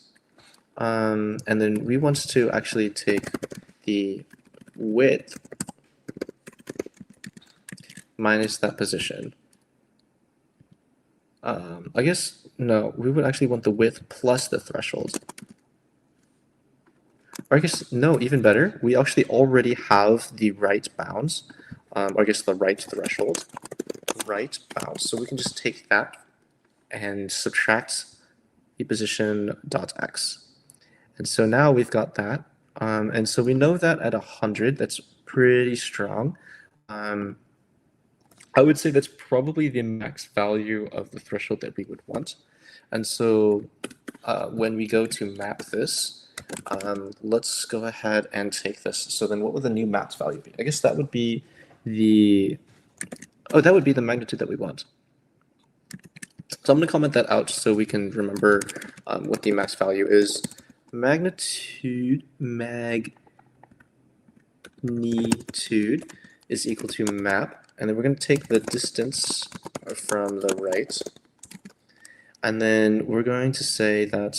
And then we want to actually take the width minus that position. I guess, no, we would actually want the width plus the threshold. Or I guess, no, even better, we actually already have the right bounds, or I guess the right threshold, right bounds. So we can just take that and subtract the position dot x. And so now we've got that. And so we know that at 100, that's pretty strong. I would say that's probably the max value of the threshold that we would want. And so when we go to map this, let's go ahead and take this. So then what would the new mapped value be? I guess that would be the magnitude that we want. So I'm going to comment that out so we can remember what the max value is. Magnitude is equal to map, and then we're going to take the distance from the right, and then we're going to say that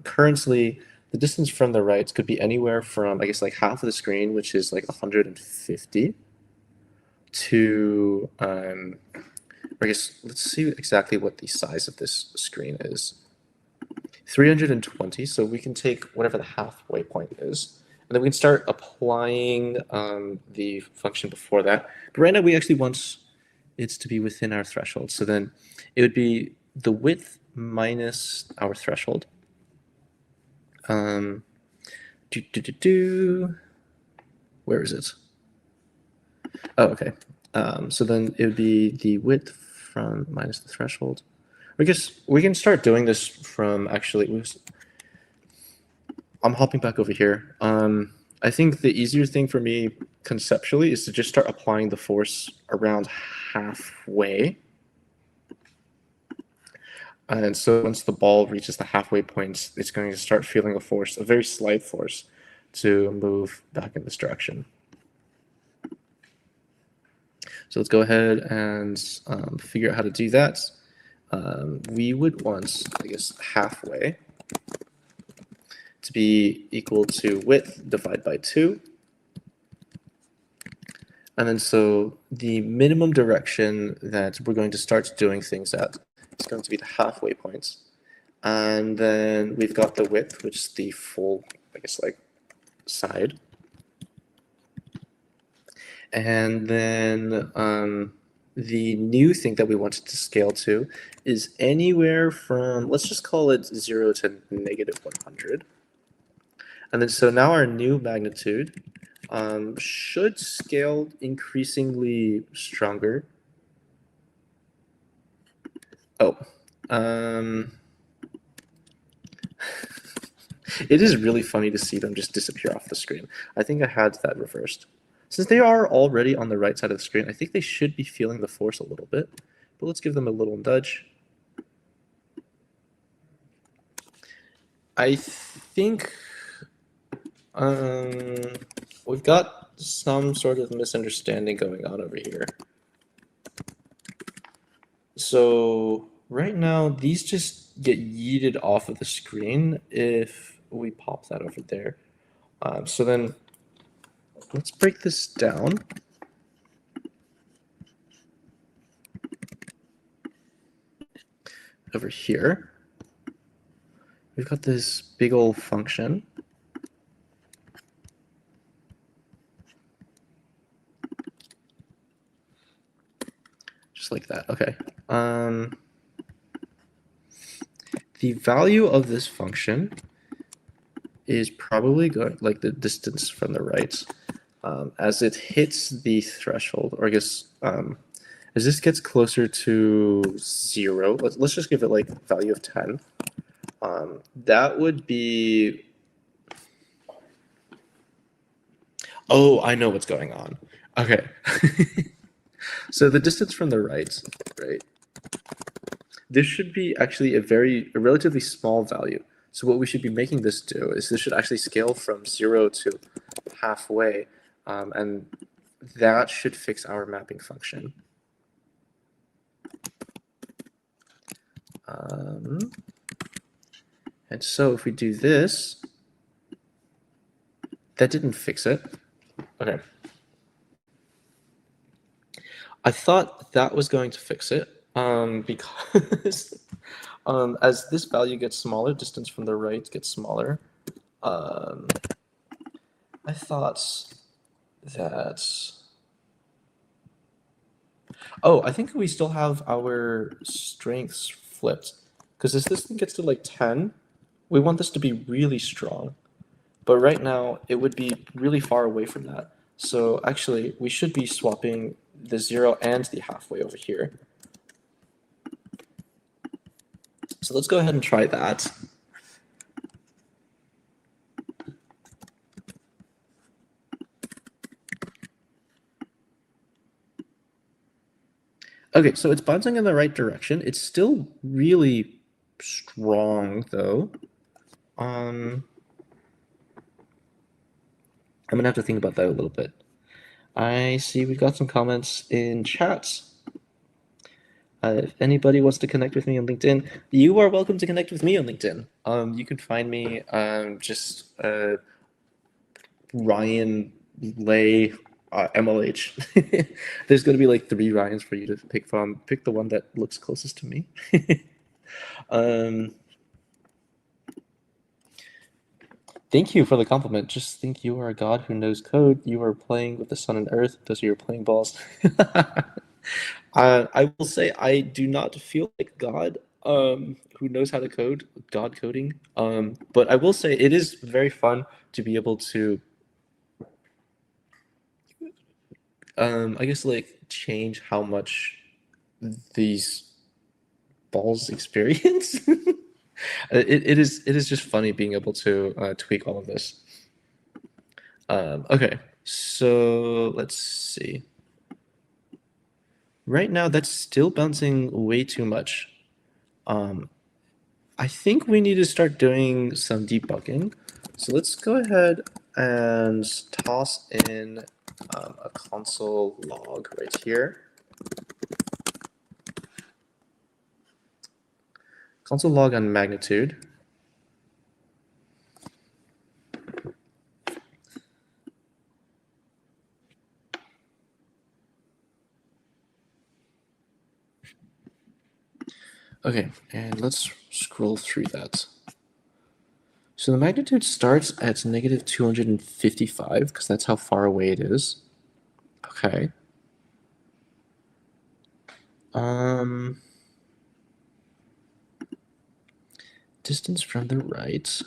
currently the distance from the right could be anywhere from, I guess, like half of the screen, which is like 150, to I guess let's see exactly what the size of this screen is. 320, so we can take whatever the halfway point is, and then we can start applying the function before that. But right now we actually want it to be within our threshold, so then it would be the width minus our threshold. Where is it? Oh, okay. So then it would be the width from minus the threshold. I guess we can start doing this from actually. I'm hopping back over here. I think the easier thing for me conceptually is to just start applying the force around halfway. And so once the ball reaches the halfway point, it's going to start feeling a force, a very slight force, to move back in this direction. So let's go ahead and figure out how to do that. We would want, I guess, halfway to be equal to width divided by 2. And then so the minimum direction that we're going to start doing things at is going to be the halfway point. And then we've got the width, which is the full, I guess, like side. And then the new thing that we wanted to scale to is anywhere from, let's just call it 0 to negative 100. And then so now our new magnitude should scale increasingly stronger. Oh, it is really funny to see them just disappear off the screen. I think I had that reversed. Since they are already on the right side of the screen, I think they should be feeling the force a little bit. But let's give them a little nudge. I think we've got some sort of misunderstanding going on over here. So right now, these just get yeeted off of the screen if we pop that over there. So then let's break this down. Over here, we've got this big old function. Just like that, okay. The value of this function is probably going, like the distance from the right, as it hits the threshold, or I guess, as this gets closer to 0, let's just give it like value of 10. That would be, oh, I know what's going on. Okay. So the distance from the right, this should be actually a relatively small value. So what we should be making this do is this should actually scale from 0 to halfway, and that should fix our mapping function. And so if we do this, that didn't fix it. Okay. I thought that was going to fix it, because as this value gets smaller, distance from the right gets smaller. I thought that, oh, I think we still have our strengths flipped, because as this thing gets to like 10, we want this to be really strong. But right now, it would be really far away from that. So actually, we should be swapping the 0 and the halfway over here. So let's go ahead and try that. Okay, so it's bouncing in the right direction. It's still really strong, though. I'm gonna have to think about that a little bit. I see we've got some comments in chat. If anybody wants to connect with me on LinkedIn, you are welcome to connect with me on LinkedIn. You can find me just Ryan Lay MLH. There's going to be like 3 Ryans for you to pick from. Pick the one that looks closest to me. Thank you for the compliment. Just think you are a god who knows code. You are playing with the sun and earth. Those are your playing balls. I will say I do not feel like God who knows how to code, God coding. But I will say it is very fun to be able to, I guess, like change how much these balls experience. It is just funny being able to tweak all of this. Okay, so let's see. Right now, that's still bouncing way too much. Um, I think we need to start doing some debugging. So let's go ahead and toss in a console log right here. Console log on magnitude. Okay, and let's scroll through that. So the magnitude starts at negative 255, because that's how far away it is. Okay. Distance from the right.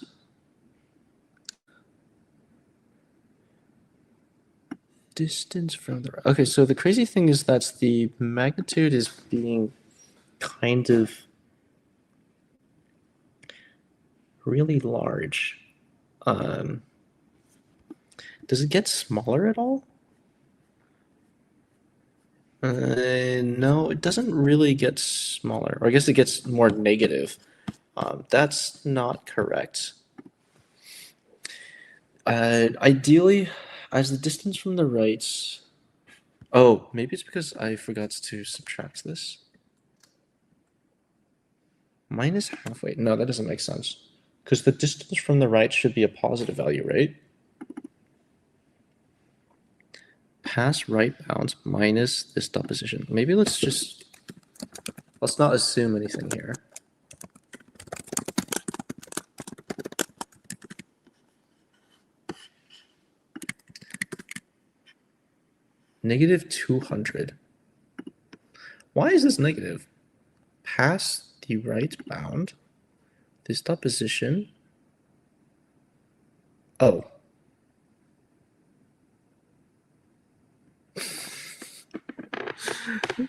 Distance from the right. Okay, so the crazy thing is that the magnitude is being kind of really large. Does it get smaller at all? No, it doesn't really get smaller. Or I guess it gets more negative. That's not correct. Ideally, as the distance from the right. Oh, maybe it's because I forgot to subtract this. Minus halfway. No, that doesn't make sense. Because the distance from the right should be a positive value, right? Pass right bound minus this dot position. Maybe let's not assume anything here. Negative 200. Why is this negative? Pass the right bound, this dot position. Oh.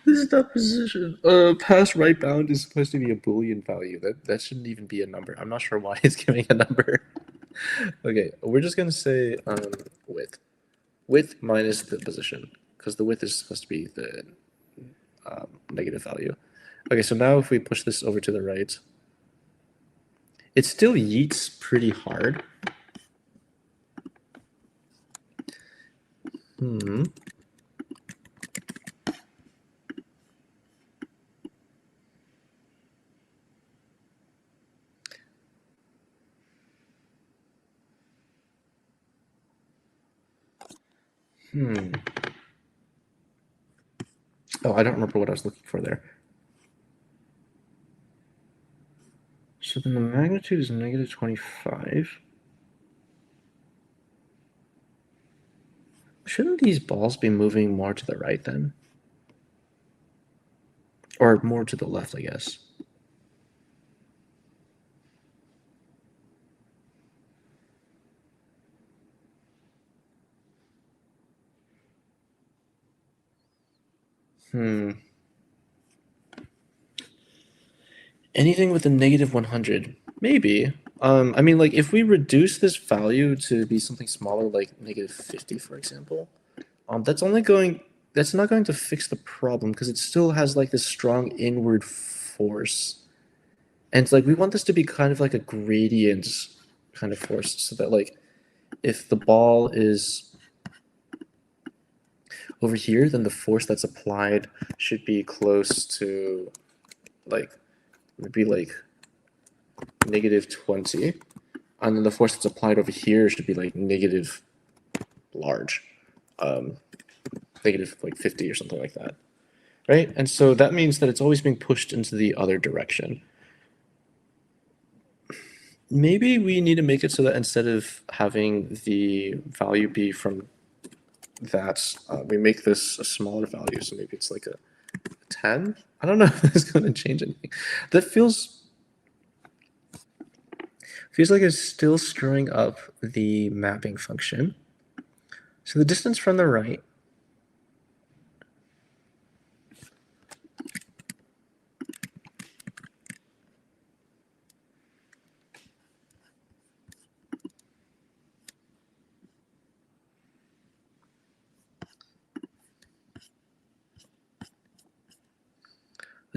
This dot position. Pass right bound is supposed to be a Boolean value. That shouldn't even be a number. I'm not sure why it's giving a number. Okay, we're just gonna say width. Width minus the position, because the width is supposed to be the negative value. Okay, so now if we push this over to the right, it still yeets pretty hard. Hmm. Oh, I don't remember what I was looking for there. So then the magnitude is negative 25. Shouldn't these balls be moving more to the right then? Or more to the left, I guess. Anything with a negative 100? Maybe. I mean, like, if we reduce this value to be something smaller, like negative 50, for example, that's not going to fix the problem, because it still has, like, this strong inward force. And it's like, we want this to be kind of like a gradient kind of force, so that, like, if the ball is over here, then the force that's applied should be close to, like, maybe like negative 20. And then the force that's applied over here should be like negative large, negative like 50 or something like that, right? And so that means that it's always being pushed into the other direction. Maybe we need to make it so that instead of having the value be from that, we make this a smaller value. So maybe it's like a 10. I don't know if it's going to change anything. That feels like it's still screwing up the mapping function. So the distance from the right.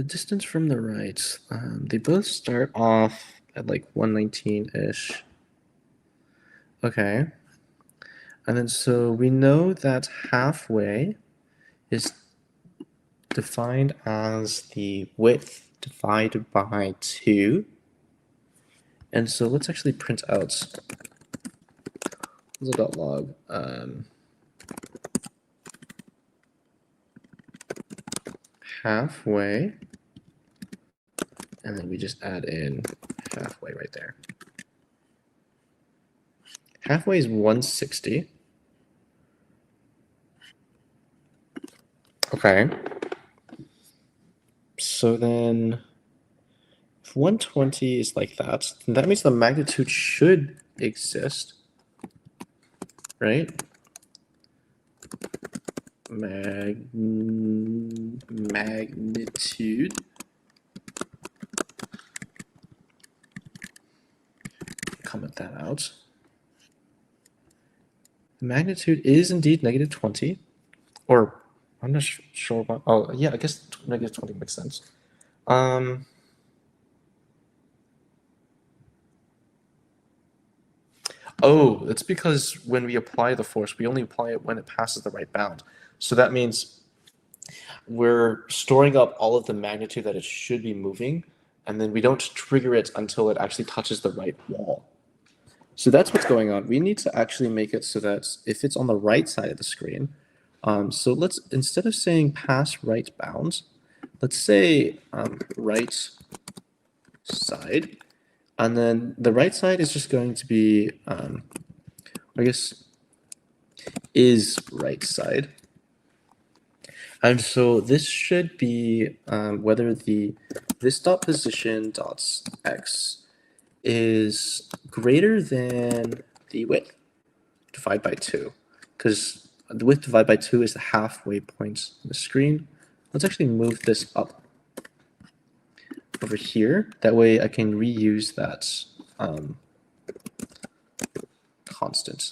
The distance from the right. They both start off at like 119-ish. Okay. And then so we know that halfway is defined as the width divided by 2. And so let's actually print out log halfway, and then we just add in halfway right there. Halfway is 160. Okay. So then if 120 is like that, then that means the magnitude should exist, right? Magnitude. Comment that out. The magnitude is indeed negative 20, or I'm not sure what. Oh, yeah, I guess negative 20 makes sense. Oh, it's because when we apply the force, we only apply it when it passes the right bound. So that means we're storing up all of the magnitude that it should be moving, and then we don't trigger it until it actually touches the right wall. So that's what's going on. We need to actually make it so that if it's on the right side of the screen, so let's, instead of saying pass right bound, let's say right side. And then the right side is just going to be, I guess, is right side. And so this should be whether this dot position dots x is greater than the width divided by 2, because the width divided by 2 is the halfway point on the screen. Let's actually move this up over here. That way I can reuse that constant.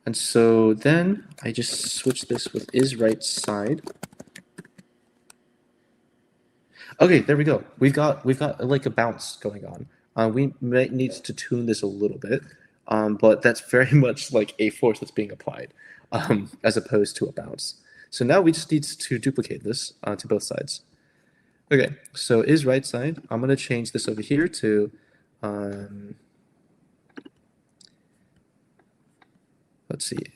And so then I just switch this with is right side. Okay, there we go. We've got like a bounce going on. We might need to tune this a little bit, but that's very much like a force that's being applied, as opposed to a bounce. So now we just need to duplicate this to both sides. Okay, so is right side. I'm going to change this over here to, let's see,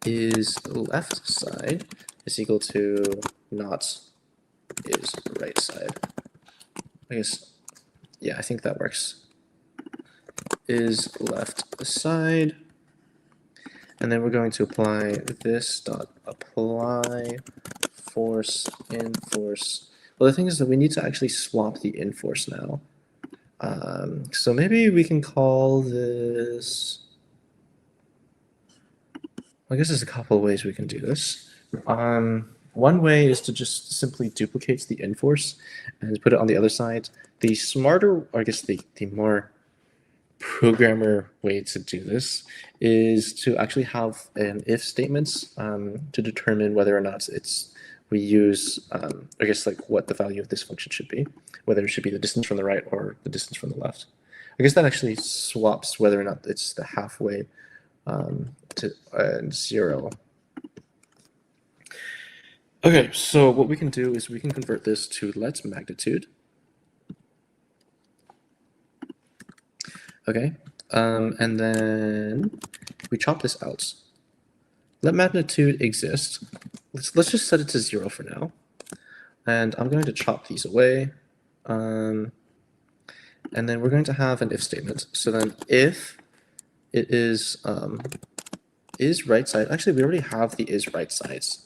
is left side is equal to not is right side. I guess, yeah, I think that works. Is left side. And then we're going to apply this dot apply force in force. Well, the thing is that we need to actually swap the in force now. So maybe we can call this, I guess there's a couple of ways we can do this. One way is to just simply duplicate the in force and put it on the other side. The smarter, or I guess the more programmer way to do this is to actually have an if statements to determine whether or not we use, I guess, like what the value of this function should be, whether it should be the distance from the right or the distance from the left. I guess that actually swaps whether or not it's the halfway to 0. Okay, so what we can do is we can convert this to let magnitude. Okay, and then we chop this out. Let magnitude exist. Let's just set it to 0 for now. And I'm going to chop these away. And then we're going to have an if statement. So then if it is right side, actually we already have the is right sides.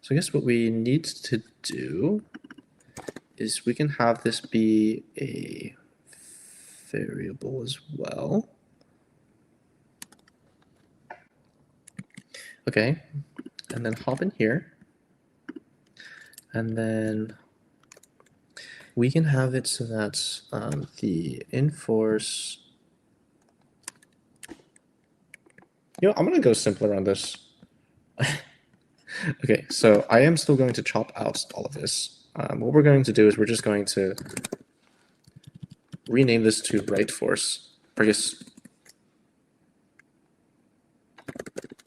So I guess what we need to do is we can have this be a variable as well. Okay, and then hop in here. And then we can have it so that the enforce, I'm going to go simpler on this. Okay, so I am still going to chop out all of this. What we're going to do is we're just going to rename this to right force, or I guess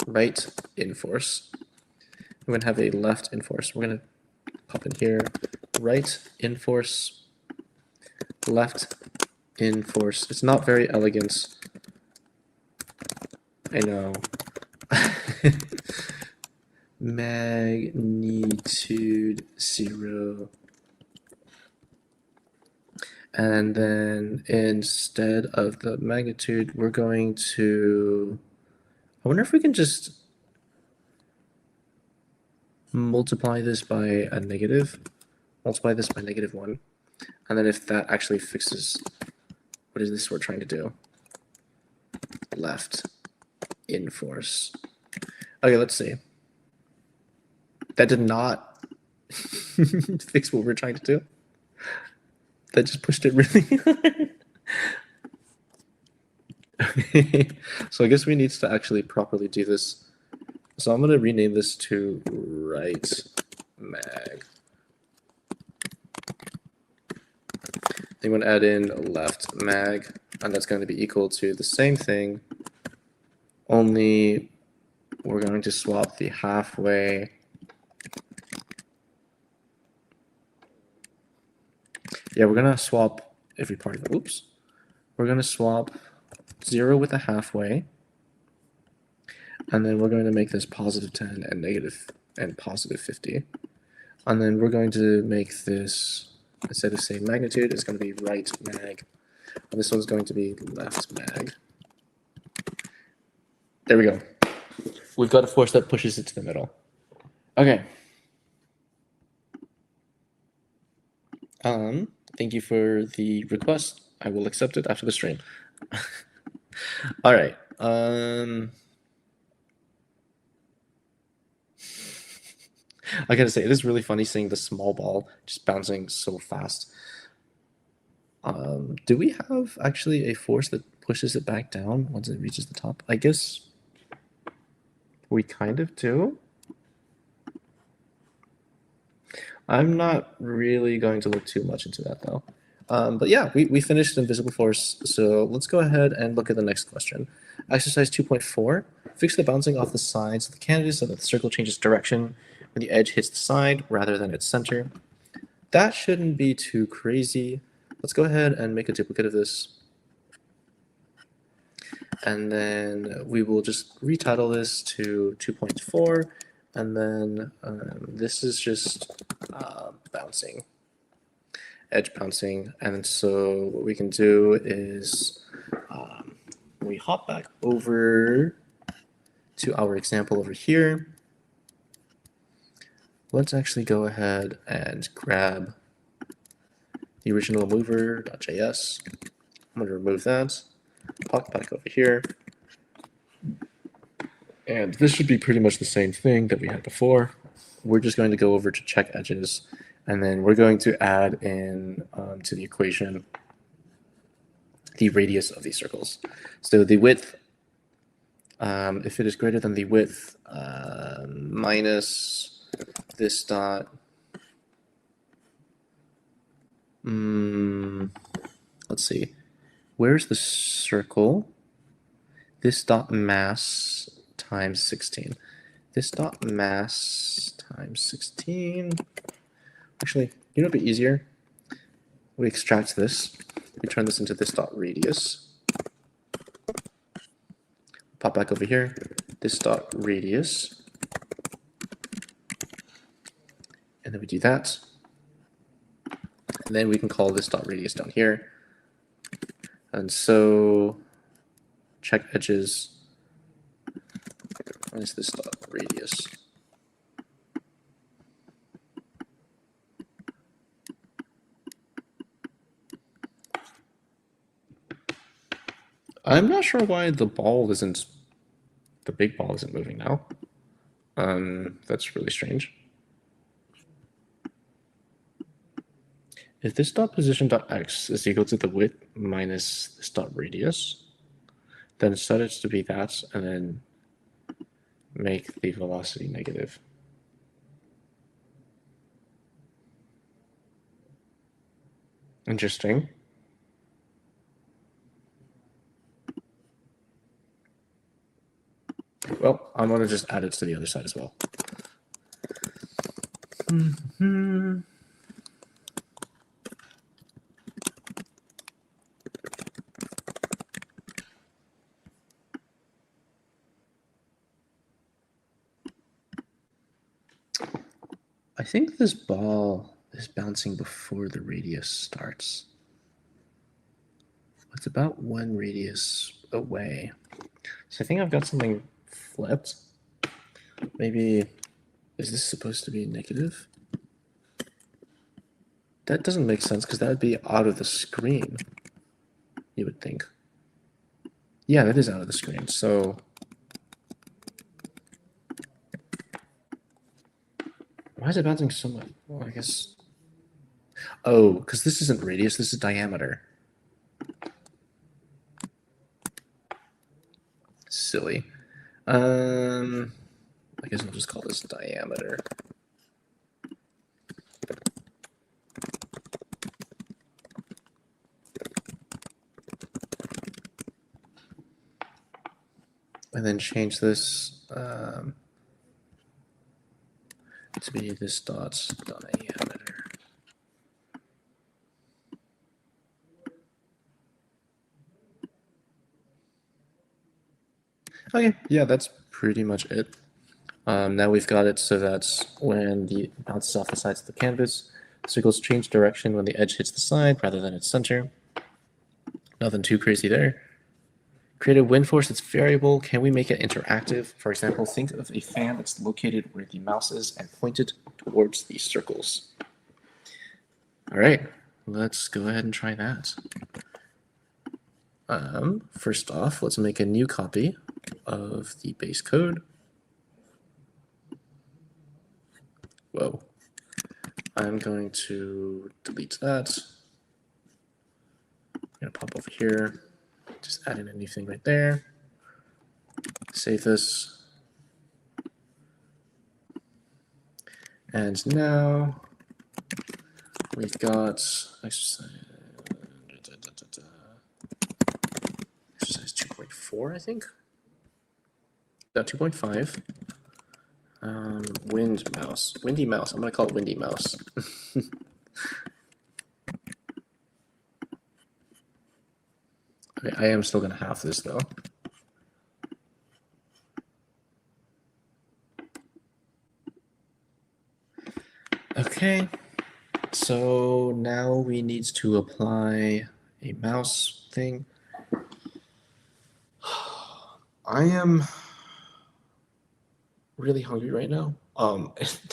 right in force. We're going to have a left in force. We're going to pop in here, right in force, left in force. It's not very elegant. I know. Magnitude 0. And then instead of the magnitude, we're going to, I wonder if we can just multiply this by a negative, multiply this by -1. And then if that actually fixes, what is this we're trying to do? Left in force. Okay, let's see. That did not fix what we're trying to do. That just pushed it really hard. So I guess we need to actually properly do this. So I'm going to rename this to right mag. Then we're going to add in left mag, and that's going to be equal to the same thing, only we're going to swap the halfway. Yeah, we're going to swap every part of it. Oops. We're going to swap 0 with a halfway, and then we're going to make this +10 and negative and +50. And then we're going to make this, instead of saying magnitude, it's going to be right mag. And this one's going to be left mag. There we go. We've got a force that pushes it to the middle. Okay. Thank you for the request. I will accept it after the stream. All right. I gotta say, it is really funny seeing the small ball just bouncing so fast. Do we have actually a force that pushes it back down once it reaches the top? I guess we kind of do. I'm not really going to look too much into that though. But yeah, we finished invisible force, so let's go ahead and look at the next question. Exercise 2.4, fix the bouncing off the sides of the canvas so that the circle changes direction when the edge hits the side rather than its center. That shouldn't be too crazy. Let's go ahead and make a duplicate of this. And then we will just retitle this to 2.4, and then this is just bouncing, edge bouncing. And so what we can do is we hop back over to our example over here. Let's actually go ahead and grab the original mover.js. I'm going to remove that, pop back over here. And this should be pretty much the same thing that we had before. We're just going to go over to check edges, and then we're going to add in to the equation the radius of these circles. So the width, if it is greater than the width minus this dot, let's see, where's the circle? This dot mass times 16. This dot mass times 16. Actually, you know what would be easier? We extract this. We turn this into this dot radius. Pop back over here. This dot radius. And then we do that. And then we can call this dot radius down here. And so check edges minus this dot radius. I'm not sure why the big ball isn't moving now. That's really strange. If this dot position dot x is equal to the width minus this dot radius, then set it to be that, and then make the velocity negative. Interesting. Well, I'm going to just add it to the other side as well. I think this ball is bouncing before the radius starts. It's about one radius away. So I think I've got something flipped. Maybe, is this supposed to be negative? That doesn't make sense because that would be out of the screen, you would think. Yeah, that is out of the screen. So why is it bouncing so much? Well, I guess. Oh, because this isn't radius, this is diameter. Silly. I guess I'll just call this diameter. And then change this to be this dot's diameter. Okay, yeah, that's pretty much it. Now we've got it so that when the bounces off the sides of the canvas, circles change direction when the edge hits the side rather than its center. Nothing too crazy there. Create a wind force that's variable. Can we make it interactive? For example, think of a fan that's located where the mouse is and pointed towards the circles. All right, let's go ahead and try that. First off, let's make a new copy of the base code. Whoa. I'm going to delete that. I'm going to pop over here, just add in anything right there. Save this. And now we've got exercise 2.4, I think. No, 2.5. Windy mouse. I'm going to call it Windy Mouse. Okay, I am still going to have this though. Okay, so now we need to apply a mouse thing. I am really hungry right now. It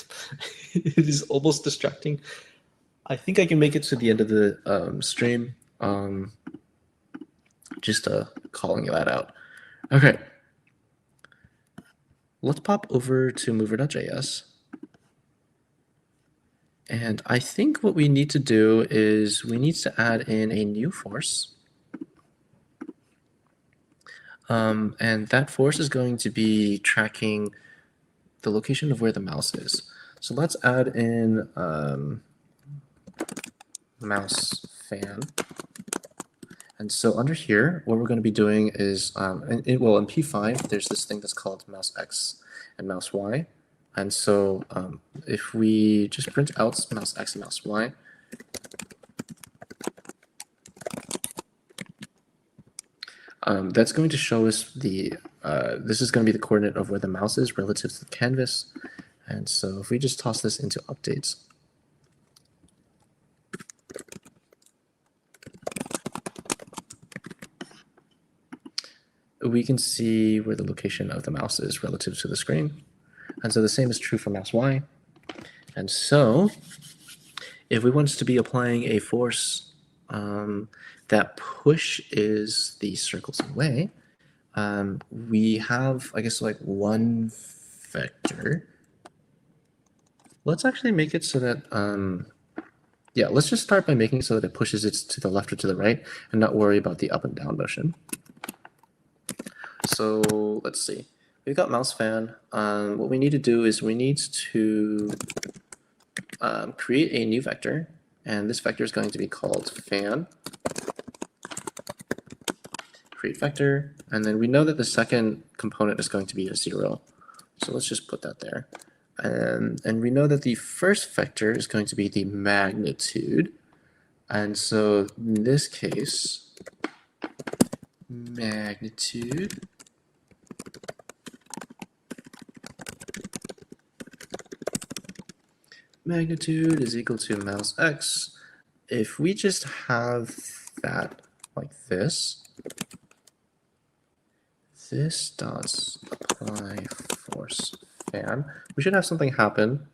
is almost distracting. I think I can make it to the end of the stream. Just calling that out. Okay. Let's pop over to mover.js. And I think what we need to do is we need to add in a new force. And that force is going to be tracking the location of where the mouse is. So let's add in mouse fan. And so under here, what we're going to be doing is, in P5, there's this thing that's called mouse X and mouse Y. And so if we just print out mouse X and mouse Y, that's going to show us the, this is going to be the coordinate of where the mouse is relative to the canvas. And so if we just toss this into updates, we can see where the location of the mouse is relative to the screen. And so the same is true for mouse Y. And so if we want to be applying a force that pushes the circles away, we have, I guess, like one vector. Let's actually make it so that, yeah, let's just start by making it so that it pushes it to the left or to the right and not worry about the up and down motion. So let's see. We've got mouse fan. What we need to do is we need to create a new vector, and this vector is going to be called fan create vector, and then we know that the second component is going to be a 0. So let's just put that there. And we know that the first vector is going to be the magnitude. And so in this case, magnitude is equal to mouse x. If we just have that like this dots apply force fan, we should have something happen.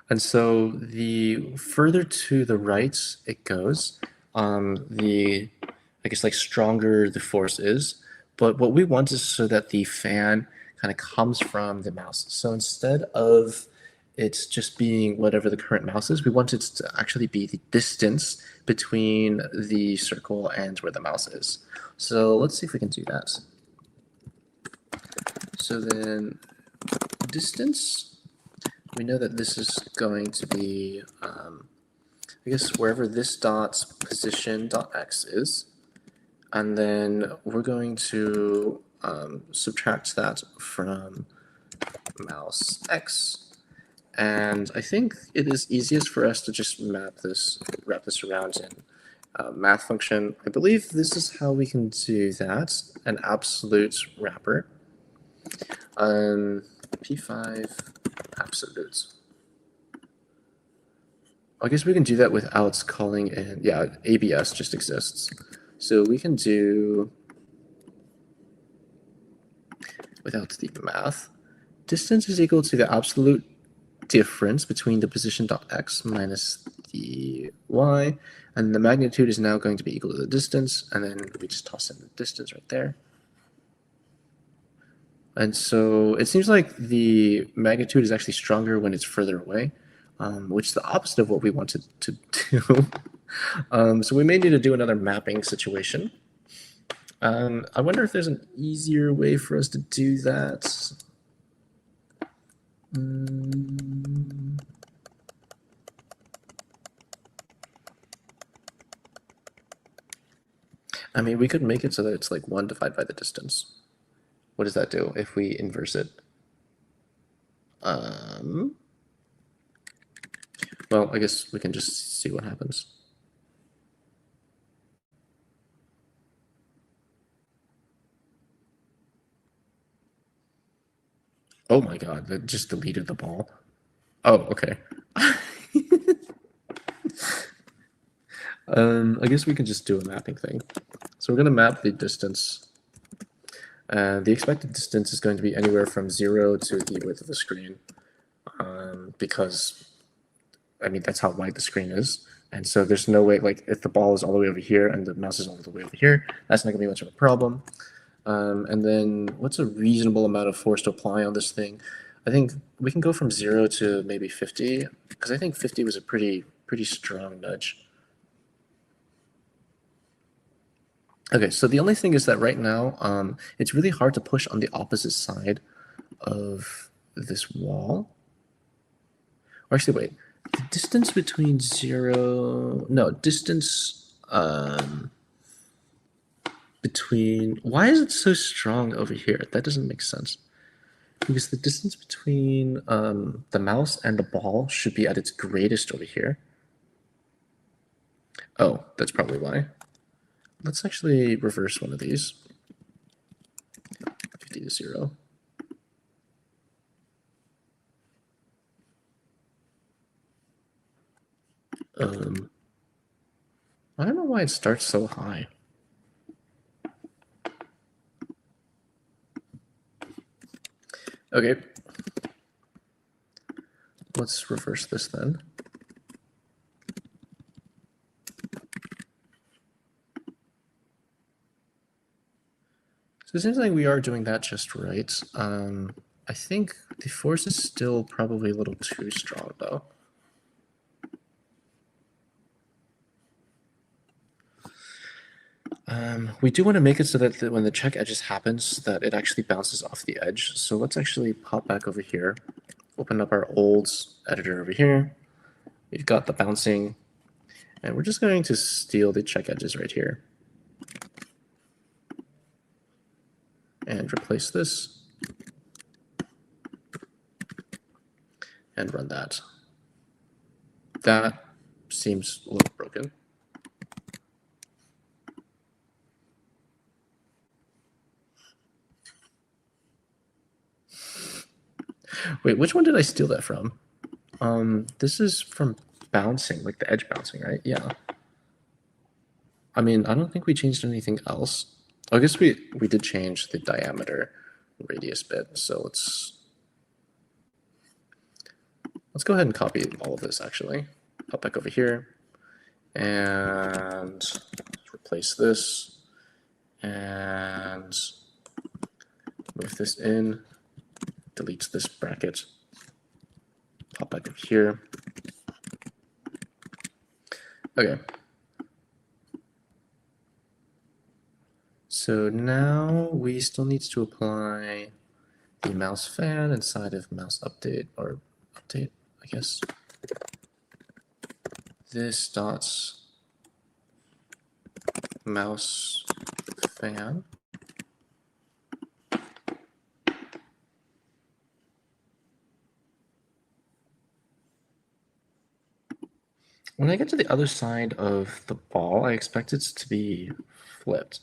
And so the further to the right it goes, the I guess like stronger the force is. But what we want is so that the fan kind of comes from the mouse. So instead of it's just being whatever the current mouse is, we want it to actually be the distance between the circle and where the mouse is. So let's see if we can do that. So then distance, we know that this is going to be, I guess, wherever this dot's position dot x is. And then we're going to subtract that from mouse x. And I think it is easiest for us to just wrap this around in a math function. I believe this is how we can do that, an absolute wrapper. P5 absolute. I guess we can do that without calling in, yeah, ABS just exists. So we can do, without the math, distance is equal to the absolute difference between the position dot x minus the y, and the magnitude is now going to be equal to the distance, and then we just toss in the distance right there. And so it seems like the magnitude is actually stronger when it's further away, which is the opposite of what we wanted to do. So we may need to do another mapping situation. I wonder if there's an easier way for us to do that. I mean, we could make it so that it's like 1 divided by the distance. What does that do if we inverse it? Well, I guess we can just see what happens. Oh my god, that just deleted the ball. Oh, okay. I guess we can just do a mapping thing. So we're going to map the distance. The expected distance is going to be anywhere from 0 to the width of the screen, because, I mean, that's how wide the screen is. And so there's no way, like, if the ball is all the way over here and the mouse is all the way over here, that's not going to be much of a problem. And then what's a reasonable amount of force to apply on this thing? I think we can go from 0 to maybe 50, because I think 50 was a pretty strong nudge. Okay, so the only thing is that right now, it's really hard to push on the opposite side of this wall. Or actually, wait, the distance between distance between, why is it so strong over here? That doesn't make sense. Because the distance between the mouse and the ball should be at its greatest over here. Oh, that's probably why. Let's actually reverse one of these. 50 to 0. I don't know why it starts so high. Okay. Let's reverse this then. So it seems like we are doing that just right. I think the force is still probably a little too strong, though. We do want to make it so that when the check edges happens, that it actually bounces off the edge. So let's actually pop back over here, open up our old editor over here. We've got the bouncing, and we're just going to steal the check edges right here. And replace this. And run that. That seems a little broken. Wait, which one did I steal that from? This is from bouncing, like the edge bouncing, right? Yeah. I mean, I don't think we changed anything else. I guess we did change the diameter radius bit, so let's go ahead and copy all of this actually. Pop back over here and replace this and move this in, delete this bracket, pop back over here. Okay. So now we still need to apply the mouse fan inside of mouse update, or update, I guess. This dots mouse fan. When I get to the other side of the ball, I expect it to be flipped.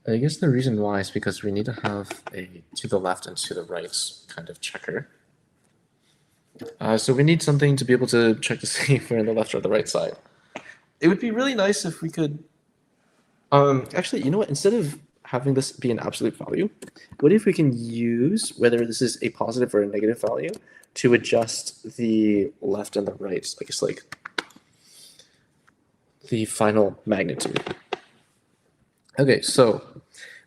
I guess the reason why is because we need to have a to the left and to the right kind of checker. So we need something to be able to check to see if we're on the left or the right side. It would be really nice if we could... actually, you know what? Instead of having this be an absolute value, what if we can use whether this is a positive or a negative value to adjust the left and the right, I guess like the final magnitude. Okay, so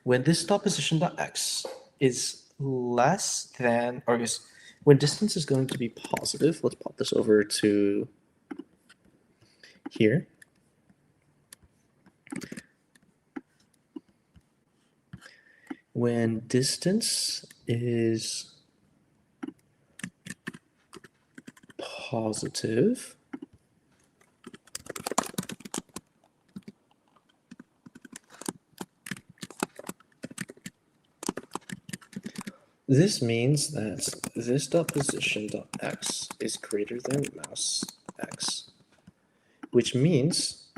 when this dot position.x is less than, or I guess when distance is going to be positive, let's pop this over to here. When distance is positive, this means that this dot position dot x is greater than mouse x, which means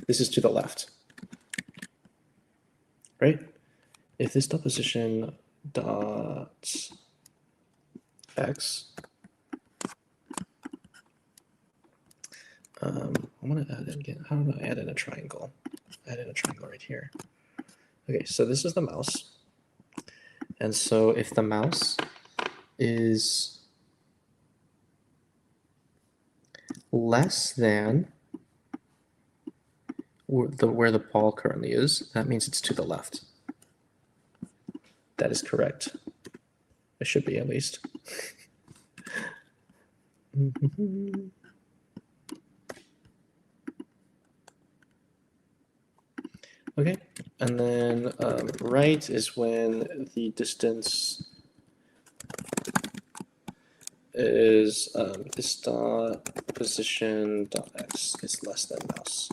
this is to the left, right? If this dot position dot x, I'm going to add in again. How do I add in a triangle? Add in a triangle right here. Okay, so this is the mouse. And so if the mouse is less than where the ball currently is, that means it's to the left. That is correct. It should be at least. Okay, and then right is when the distance is this dot position dot x is less than mouse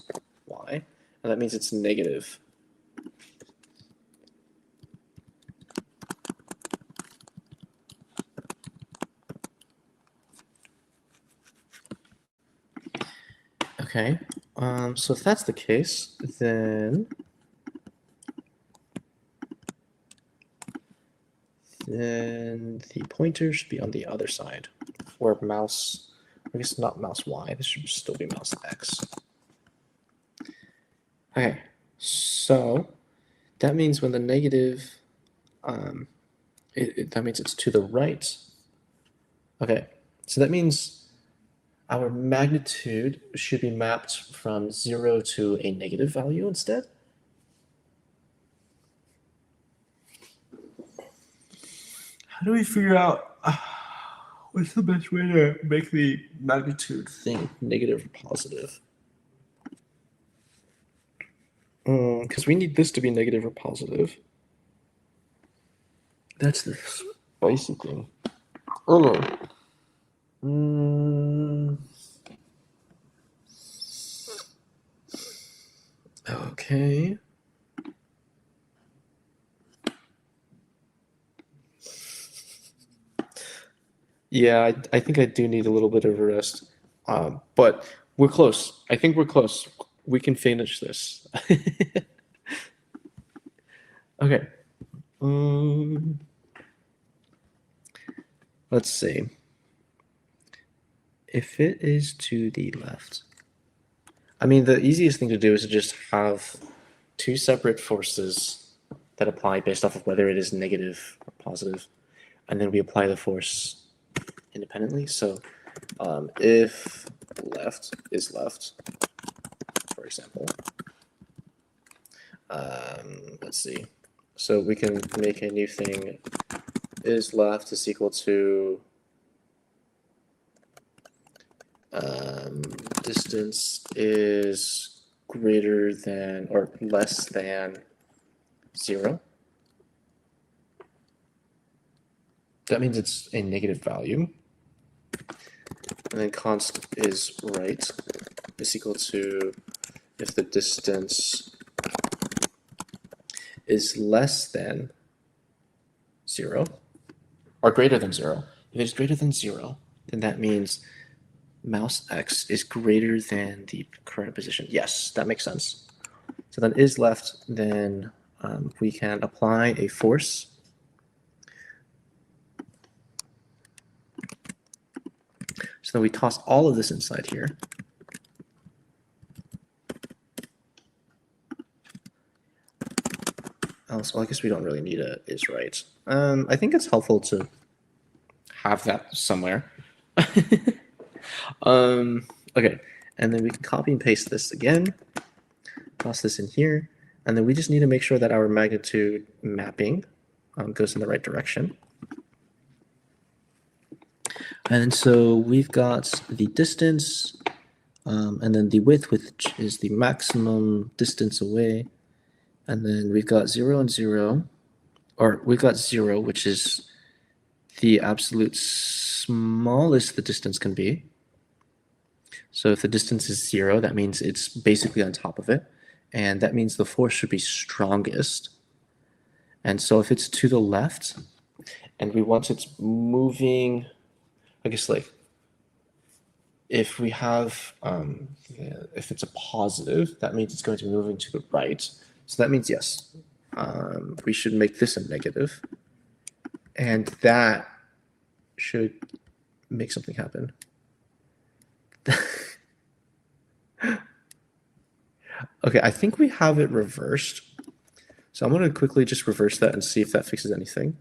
y, and that means it's negative. Okay, so if that's the case, then the pointer should be on the other side, or mouse, I guess not mouse Y, this should still be mouse X. Okay, so that means when the negative, that means it's to the right. Okay, so that means our magnitude should be mapped from 0 to a negative value instead. How do we figure out what's the best way to make the magnitude thing negative or positive? Because we need this to be negative or positive. That's the spicy thing. Oh no. Okay. Yeah, I think I do need a little bit of a rest. But we're close. I think we're close. We can finish this. Okay. Um, let's see. If it is to the left, I mean, the easiest thing to do is to just have two separate forces that apply based off of whether it is negative or positive, and then we apply the force independently. So if left is left, for example, let's see. So we can make a new thing. Is left is equal to distance is greater than or less than 0. That means it's a negative value. And then const is right is equal to if the distance is less than 0 or greater than 0. If it's greater than 0, then that means mouse x is greater than the current position. Yes, that makes sense. So then is left, then we can apply a force. So then we toss all of this inside here. Well, I guess we don't really need a is right. I think it's helpful to have that somewhere. Okay, and then we can copy and paste this again, toss this in here, and then we just need to make sure that our magnitude mapping goes in the right direction. And so we've got the distance, and then the width, which is the maximum distance away, and then we've got 0 and 0, or we've got 0, which is the absolute smallest the distance can be. So if the distance is 0, that means it's basically on top of it, and that means the force should be strongest. And so if it's to the left, and we want it moving, I guess like if we have, if it's a positive, that means it's going to be moving to the right. So that means yes, we should make this a negative, and that should make something happen. Okay, I think we have it reversed. So I'm going to quickly just reverse that and see if that fixes anything.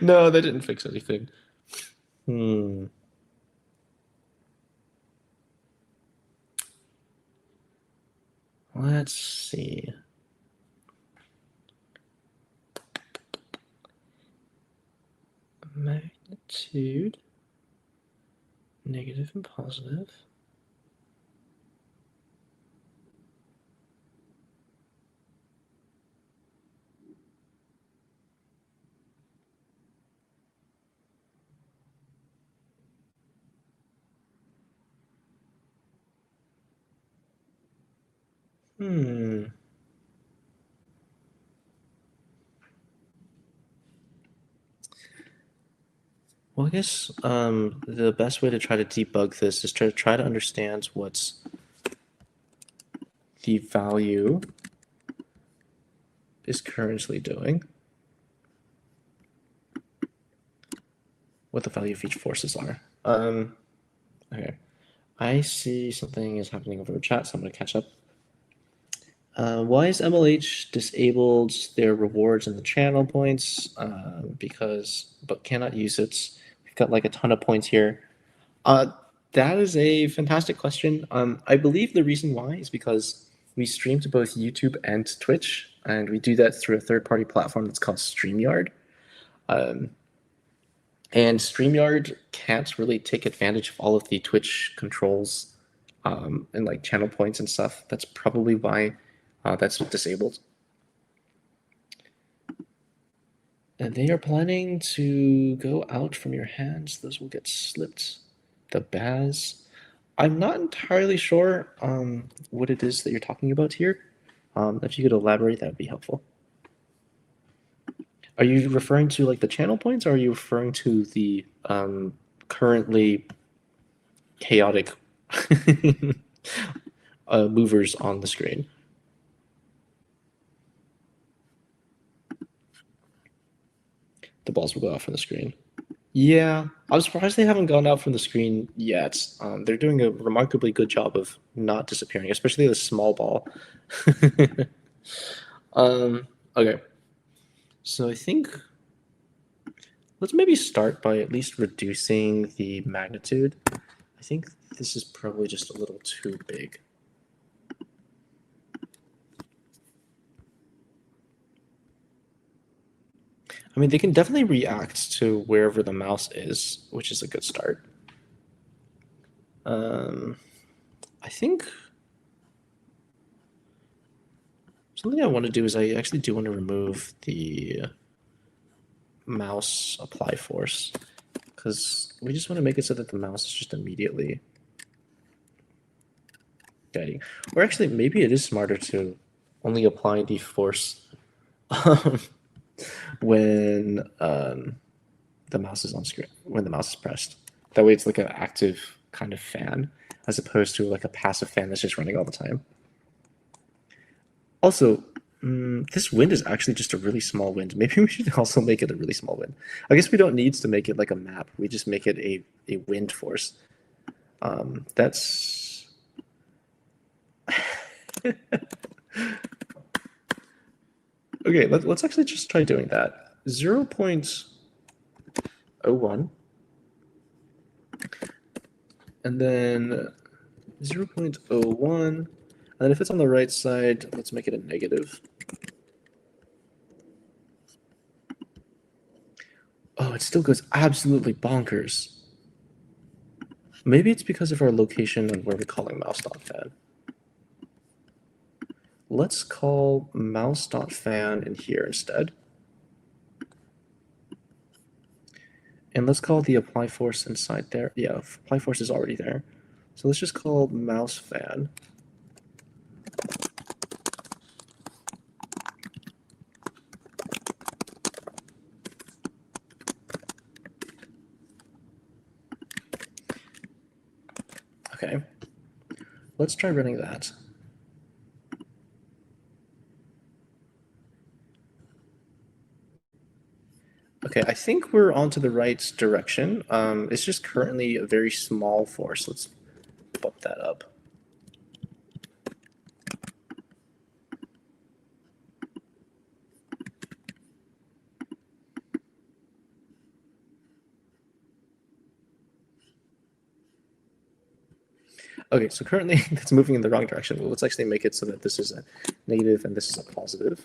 No, that didn't fix anything. Let's see. Magnitude, negative and positive. Well, I guess the best way to try to debug this is to try to understand what's the value is currently doing, what the value of each forces are. Okay, I see something is happening over the chat, so I'm going to catch up. Why is MLH disabled their rewards and the channel points? But cannot use it. We've got like a ton of points here. That is a fantastic question. I believe the reason why is because we stream to both YouTube and Twitch, and we do that through a third-party platform that's called StreamYard. And StreamYard can't really take advantage of all of the Twitch controls and like channel points and stuff. That's probably why that's disabled. And they are planning to go out from your hands. Those will get slipped. The Baz. I'm not entirely sure what it is that you're talking about here. If you could elaborate, that would be helpful. Are you referring to like the channel points, or are you referring to the currently chaotic movers on the screen? The balls will go out from the screen. Yeah, I'm surprised they haven't gone out from the screen yet. They're doing a remarkably good job of not disappearing, especially the small ball. Okay, so I think let's maybe start by at least reducing the magnitude. I think this is probably just a little too big. I mean, they can definitely react to wherever the mouse is, which is a good start. I think something I want to do is I actually do want to remove the mouse apply force, because we just want to make it so that the mouse is just immediately guiding. Or actually, maybe it is smarter to only apply the force when the mouse is on screen, when the mouse is pressed. That way it's like an active kind of fan, as opposed to like a passive fan that's just running all the time. Also, this wind is actually just a really small wind. Maybe we should also make it a really small wind. I guess we don't need to make it like a map. We just make it a wind force. That's... Okay, let's actually just try doing that. 0.01. And then 0.01. And then if it's on the right side, let's make it a negative. Oh, it still goes absolutely bonkers. Maybe it's because of our location and where we're calling mouse.fan. Let's call mouse.fan in here instead. And let's call the apply force inside there. Yeah, apply force is already there. So let's just call mouse fan. Okay, let's try running that. Okay, I think we're onto the right direction. It's just currently a very small force. Let's bump that up. Okay, so currently it's moving in the wrong direction. Well, let's actually make it so that this is a negative and this is a positive.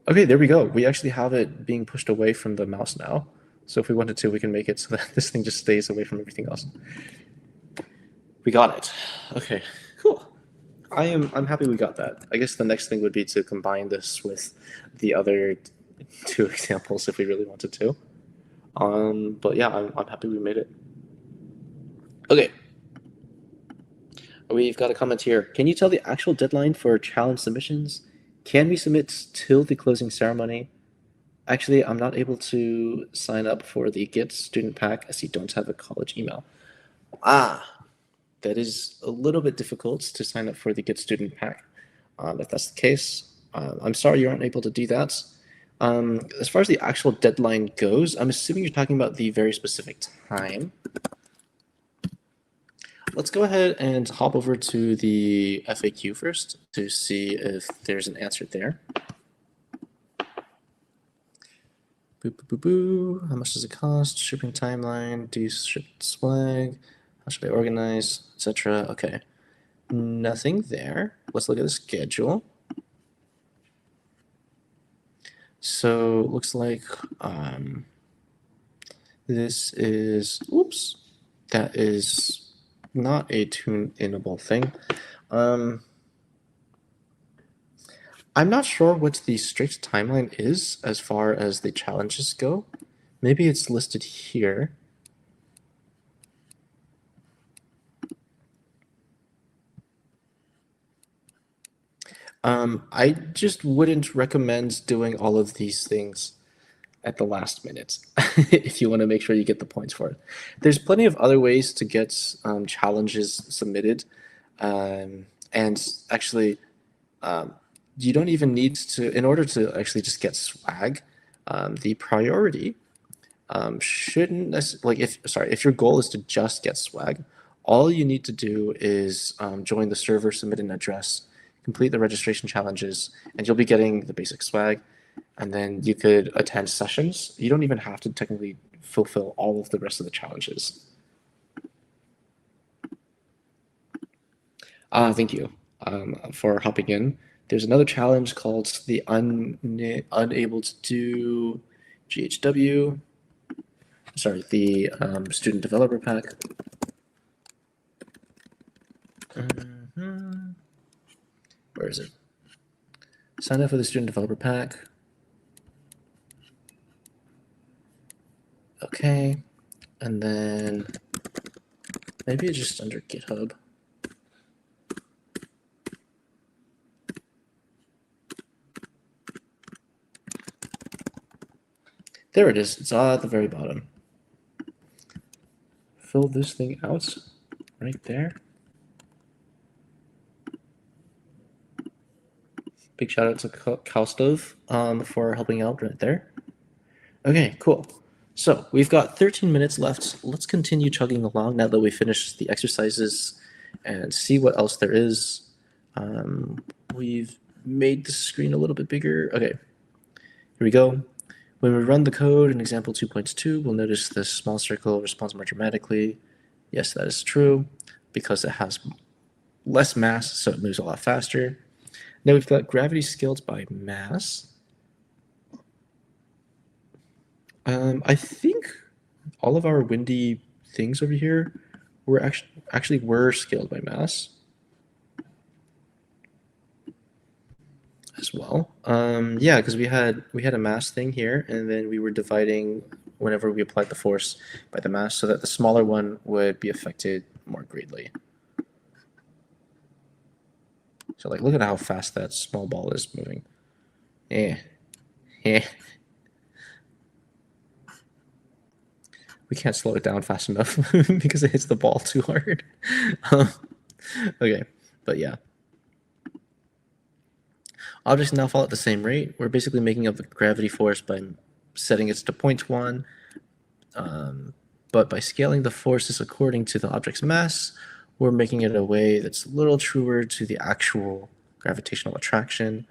Okay, there we go. We actually have it being pushed away from the mouse now. So if we wanted to, we can make it so that this thing just stays away from everything else. We got it. Okay, cool. I'm happy we got that. I guess the next thing would be to combine this with the other two examples if we really wanted to. But yeah, I'm happy we made it. Okay. We've got a comment here. Can you tell the actual deadline for challenge submissions? Can we submit till the closing ceremony? Actually, I'm not able to sign up for the Get Student Pack as you don't have a college email. That is a little bit difficult to sign up for the Get Student Pack. If that's the case, I'm sorry you aren't able to do that. As far as the actual deadline goes, I'm assuming you're talking about the very specific time. Let's go ahead and hop over to the FAQ first to see if there's an answer there. Boo, boo, boo, boo. How much does it cost? Shipping timeline, do you ship swag? How should I organize, etc.? Okay, nothing there. Let's look at the schedule. So looks like this is, oops, that is not a tune-inable thing. I'm not sure what the strict timeline is as far as the challenges go. Maybe it's listed here. I just wouldn't recommend doing all of these things at the last minute if you want to make sure you get the points for it. There's plenty of other ways to get challenges submitted. And actually, you don't even need to, in order to actually just get swag, the priority shouldn't necessarily, if your goal is to just get swag, all you need to do is join the server, submit an address, complete the registration challenges, and you'll be getting the basic swag. And then you could attend sessions. You don't even have to technically fulfill all of the rest of the challenges. Thank you for hopping in. There's another challenge called the Unable to Do GHW. Sorry, the Student Developer Pack. Where is it? Sign up for the Student Developer Pack. Okay, and then maybe it's just under GitHub. There it is. It's at the very bottom. Fill this thing out right there. Big shout out to Cowstove for helping out right there. Okay, cool. So we've got 13 minutes left. Let's continue chugging along now that we finished the exercises and see what else there is. We've made the screen a little bit bigger. Okay, here we go. When we run the code in example 2.2, we'll notice this small circle responds more dramatically. Yes, that is true because it has less mass, so it moves a lot faster. Now we've got gravity scaled by mass. I think all of our windy things over here were actually were scaled by mass as well. Yeah, because we had a mass thing here, and then we were dividing whenever we applied the force by the mass, so that the smaller one would be affected more greatly. So like, look at how fast that small ball is moving. Yeah. We can't slow it down fast enough because it hits the ball too hard. Okay, but yeah. Objects now fall at the same rate. We're basically making up the gravity force by setting it to 0.1, but by scaling the forces according to the object's mass, we're making it a way that's a little truer to the actual gravitational attraction.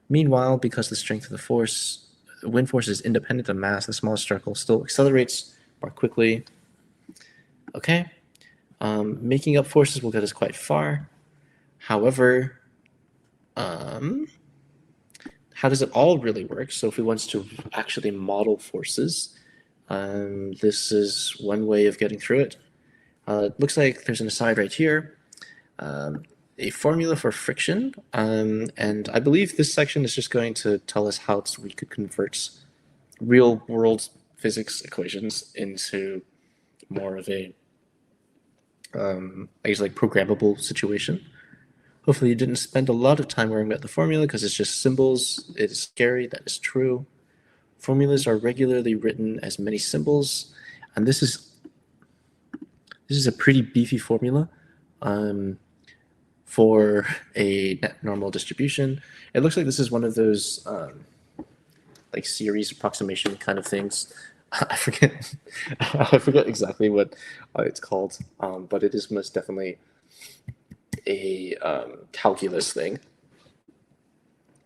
Meanwhile, because the strength of the force, wind force is independent of mass, the smallest circle still accelerates more quickly. Okay, making up forces will get us quite far. However, how does it all really work? So if we want to actually model forces, this is one way of getting through it. It looks like there's an aside right here, a formula for friction, and I believe this section is just going to tell us how we could convert real world physics equations into more of a, I guess, like programmable situation. Hopefully you didn't spend a lot of time worrying about the formula because it's just symbols. It is scary, that is true. Formulas are regularly written as many symbols, and this is a pretty beefy formula for a net normal distribution. It looks like this is one of those like series approximation kind of things. I forget exactly what it's called, but it is most definitely a calculus thing.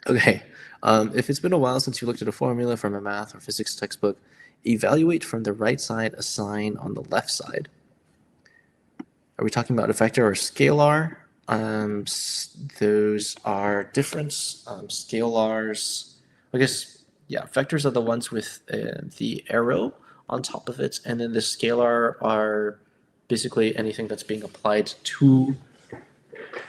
Okay, if it's been a while since you looked at a formula from a math or physics textbook, evaluate from the right side a sign on the left side. Are we talking about a vector or a scalar? Those are different. Scalars, I guess Yeah, vectors are the ones with the arrow on top of it, and then the scalar are basically anything that's being applied to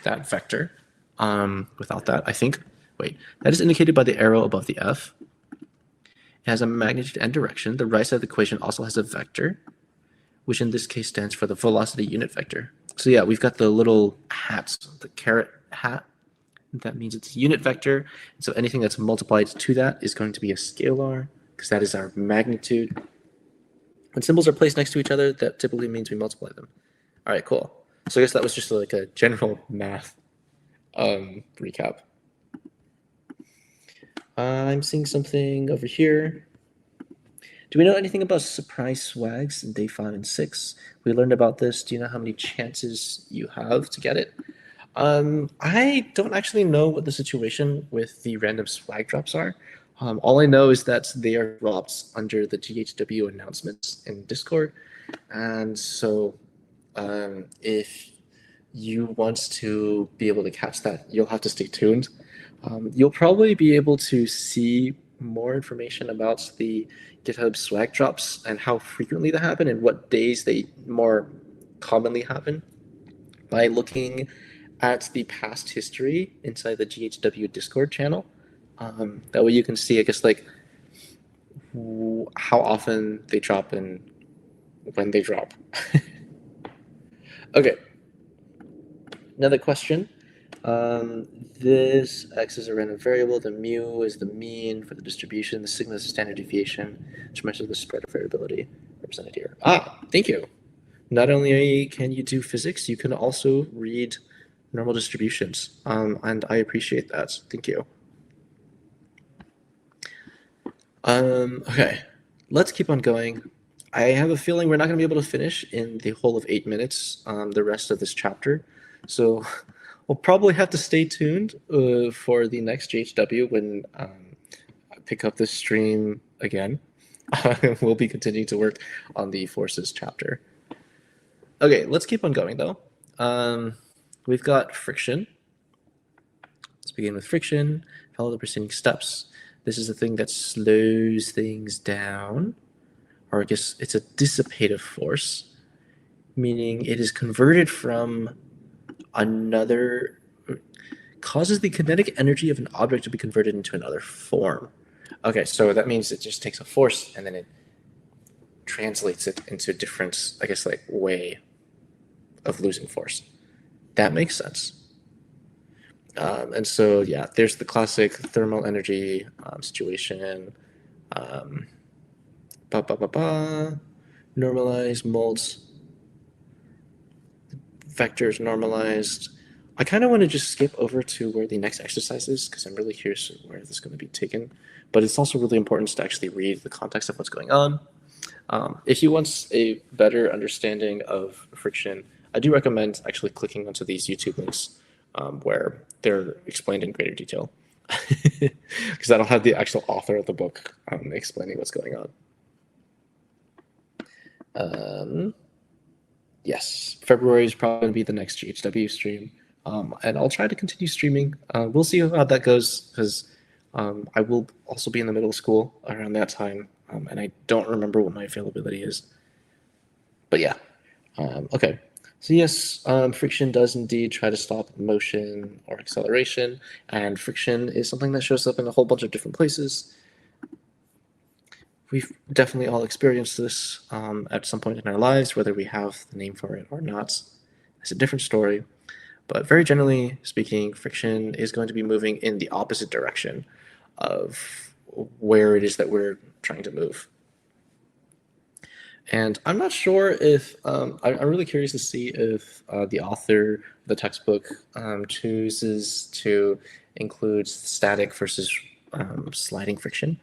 that vector. Without that, I think, wait, that is indicated by the arrow above the F. It has a magnitude and direction. The right side of the equation also has a vector, which in this case stands for the velocity unit vector. So yeah, we've got the little hats, the caret hat. That means it's a unit vector. And so anything that's multiplied to that is going to be a scalar, because that is our magnitude. When symbols are placed next to each other, that typically means we multiply them. All right, cool. So I guess that was just like a general math recap. I'm seeing something over here. Do we know anything about surprise swags in day 5 and 6? We learned about this. Do you know how many chances you have to get it? I don't actually know what the situation with the random swag drops are. All I know is that they are dropped under the GHW announcements in Discord. And so if you want to be able to catch that, you'll have to stay tuned. You'll probably be able to see more information about the GitHub swag drops and how frequently they happen and what days they more commonly happen by looking at the past history inside the GHW Discord channel. That way you can see, I guess, like how often they drop and when they drop. Okay. Another question. This x is a random variable. The mu is the mean for the distribution. The sigma is the standard deviation, which measures the spread of variability represented here. Thank you. Not only can you do physics, you can also read normal distributions, and I appreciate that. Thank you. Okay, let's keep on going. I have a feeling we're not going to be able to finish in the whole of 8 minutes the rest of this chapter, so we'll probably have to stay tuned for the next GHW when I pick up this stream again. We'll be continuing to work on the forces chapter. Okay, let's keep on going though. We've got friction. Let's begin with friction, follow the preceding steps. This is the thing that slows things down, or I guess it's a dissipative force, meaning it is converted from another, causes the kinetic energy of an object to be converted into another form. Okay, so that means it just takes a force and then it translates it into a different, I guess, like way of losing force. That makes sense. And so, yeah, there's the classic thermal energy situation. Normalized moles, vectors normalized. I kind of want to just skip over to where the next exercise is because I'm really curious where this is going to be taken. But it's also really important to actually read the context of what's going on. If you want a better understanding of friction, I do recommend actually clicking onto these YouTube links where they're explained in greater detail, because that'll have the actual author of the book explaining what's going on. Yes, February is probably going to be the next GHW stream, and I'll try to continue streaming. We'll see how that goes, because I will also be in the middle of school around that time, and I don't remember what my availability is. But yeah, okay. So yes, friction does indeed try to stop motion or acceleration, and friction is something that shows up in a whole bunch of different places. We've definitely all experienced this at some point in our lives, whether we have the name for it or not. It's a different story. But very generally speaking, friction is going to be moving in the opposite direction of where it is that we're trying to move. And I'm not sure if, I'm really curious to see if the author of the textbook chooses to include static versus sliding friction.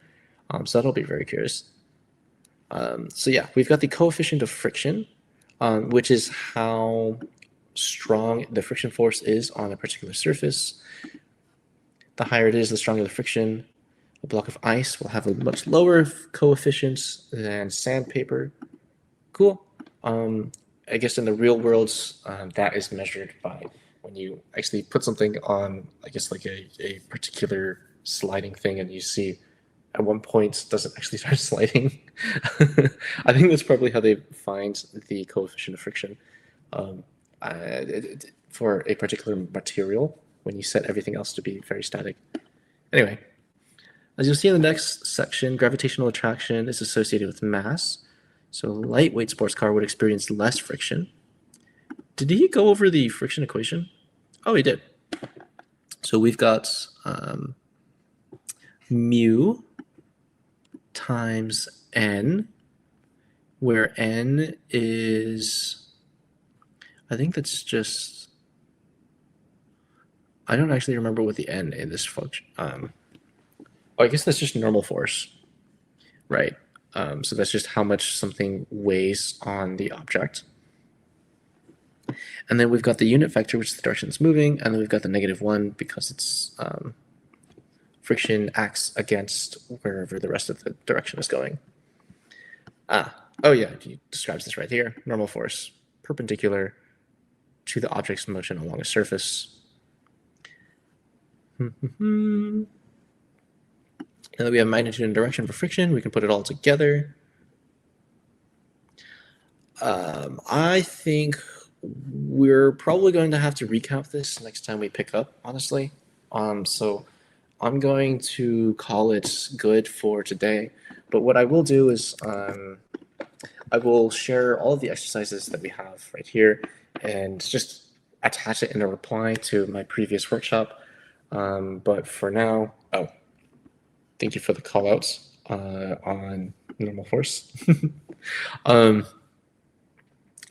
So that'll be very curious. So yeah, we've got the coefficient of friction, which is how strong the friction force is on a particular surface. The higher it is, the stronger the friction. A block of ice will have a much lower coefficient than sandpaper. Cool. I guess in the real world, that is measured by when you actually put something on, I guess, like a particular sliding thing, and you see at one point doesn't actually start sliding. I think that's probably how they find the coefficient of friction for a particular material when you set everything else to be very static. Anyway, as you'll see in the next section, gravitational attraction is associated with mass. So a lightweight sports car would experience less friction. Did he go over the friction equation? Oh, he did. So we've got mu times n, where n is, I think that's just, I don't actually remember what the n in this function. I guess that's just normal force, right? So that's just how much something weighs on the object. And then we've got the unit vector, which is the direction it's moving, and then we've got the -1 because it's friction acts against wherever the rest of the direction is going. Oh yeah, he describes this right here. Normal force, perpendicular to the object's motion along a surface. And then we have magnitude and direction for friction. We can put it all together. I think we're probably going to have to recap this next time we pick up, honestly. So I'm going to call it good for today. But what I will do is I will share all of the exercises that we have right here and just attach it in a reply to my previous workshop. But for now, thank you for the call outs on normal force.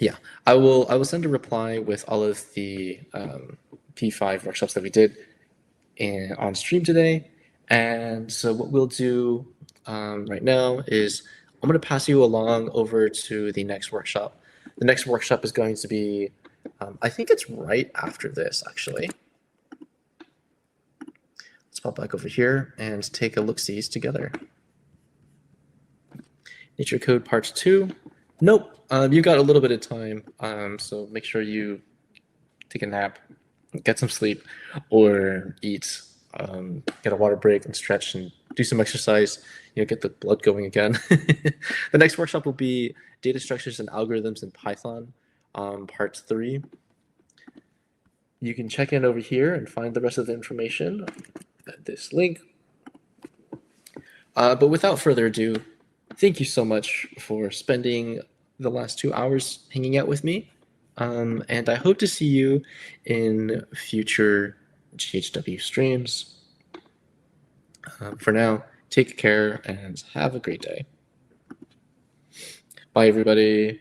Yeah, I will send a reply with all of the P5 workshops that we did on stream today. And so what we'll do right now is I'm going to pass you along over to the next workshop. The next workshop is going to be, I think it's right after this, actually. Let's pop back over here and take a look-sees together. Nature Code Part 2. Nope, you got a little bit of time, so make sure you take a nap, get some sleep, or eat, get a water break and stretch and do some exercise, get the blood going again. The next workshop will be Data Structures and Algorithms in Python, Part 3. You can check in over here and find the rest of the information at this link. But without further ado, thank you so much for spending the last 2 hours hanging out with me. And I hope to see you in future GHW streams. For now, take care and have a great day. Bye, everybody.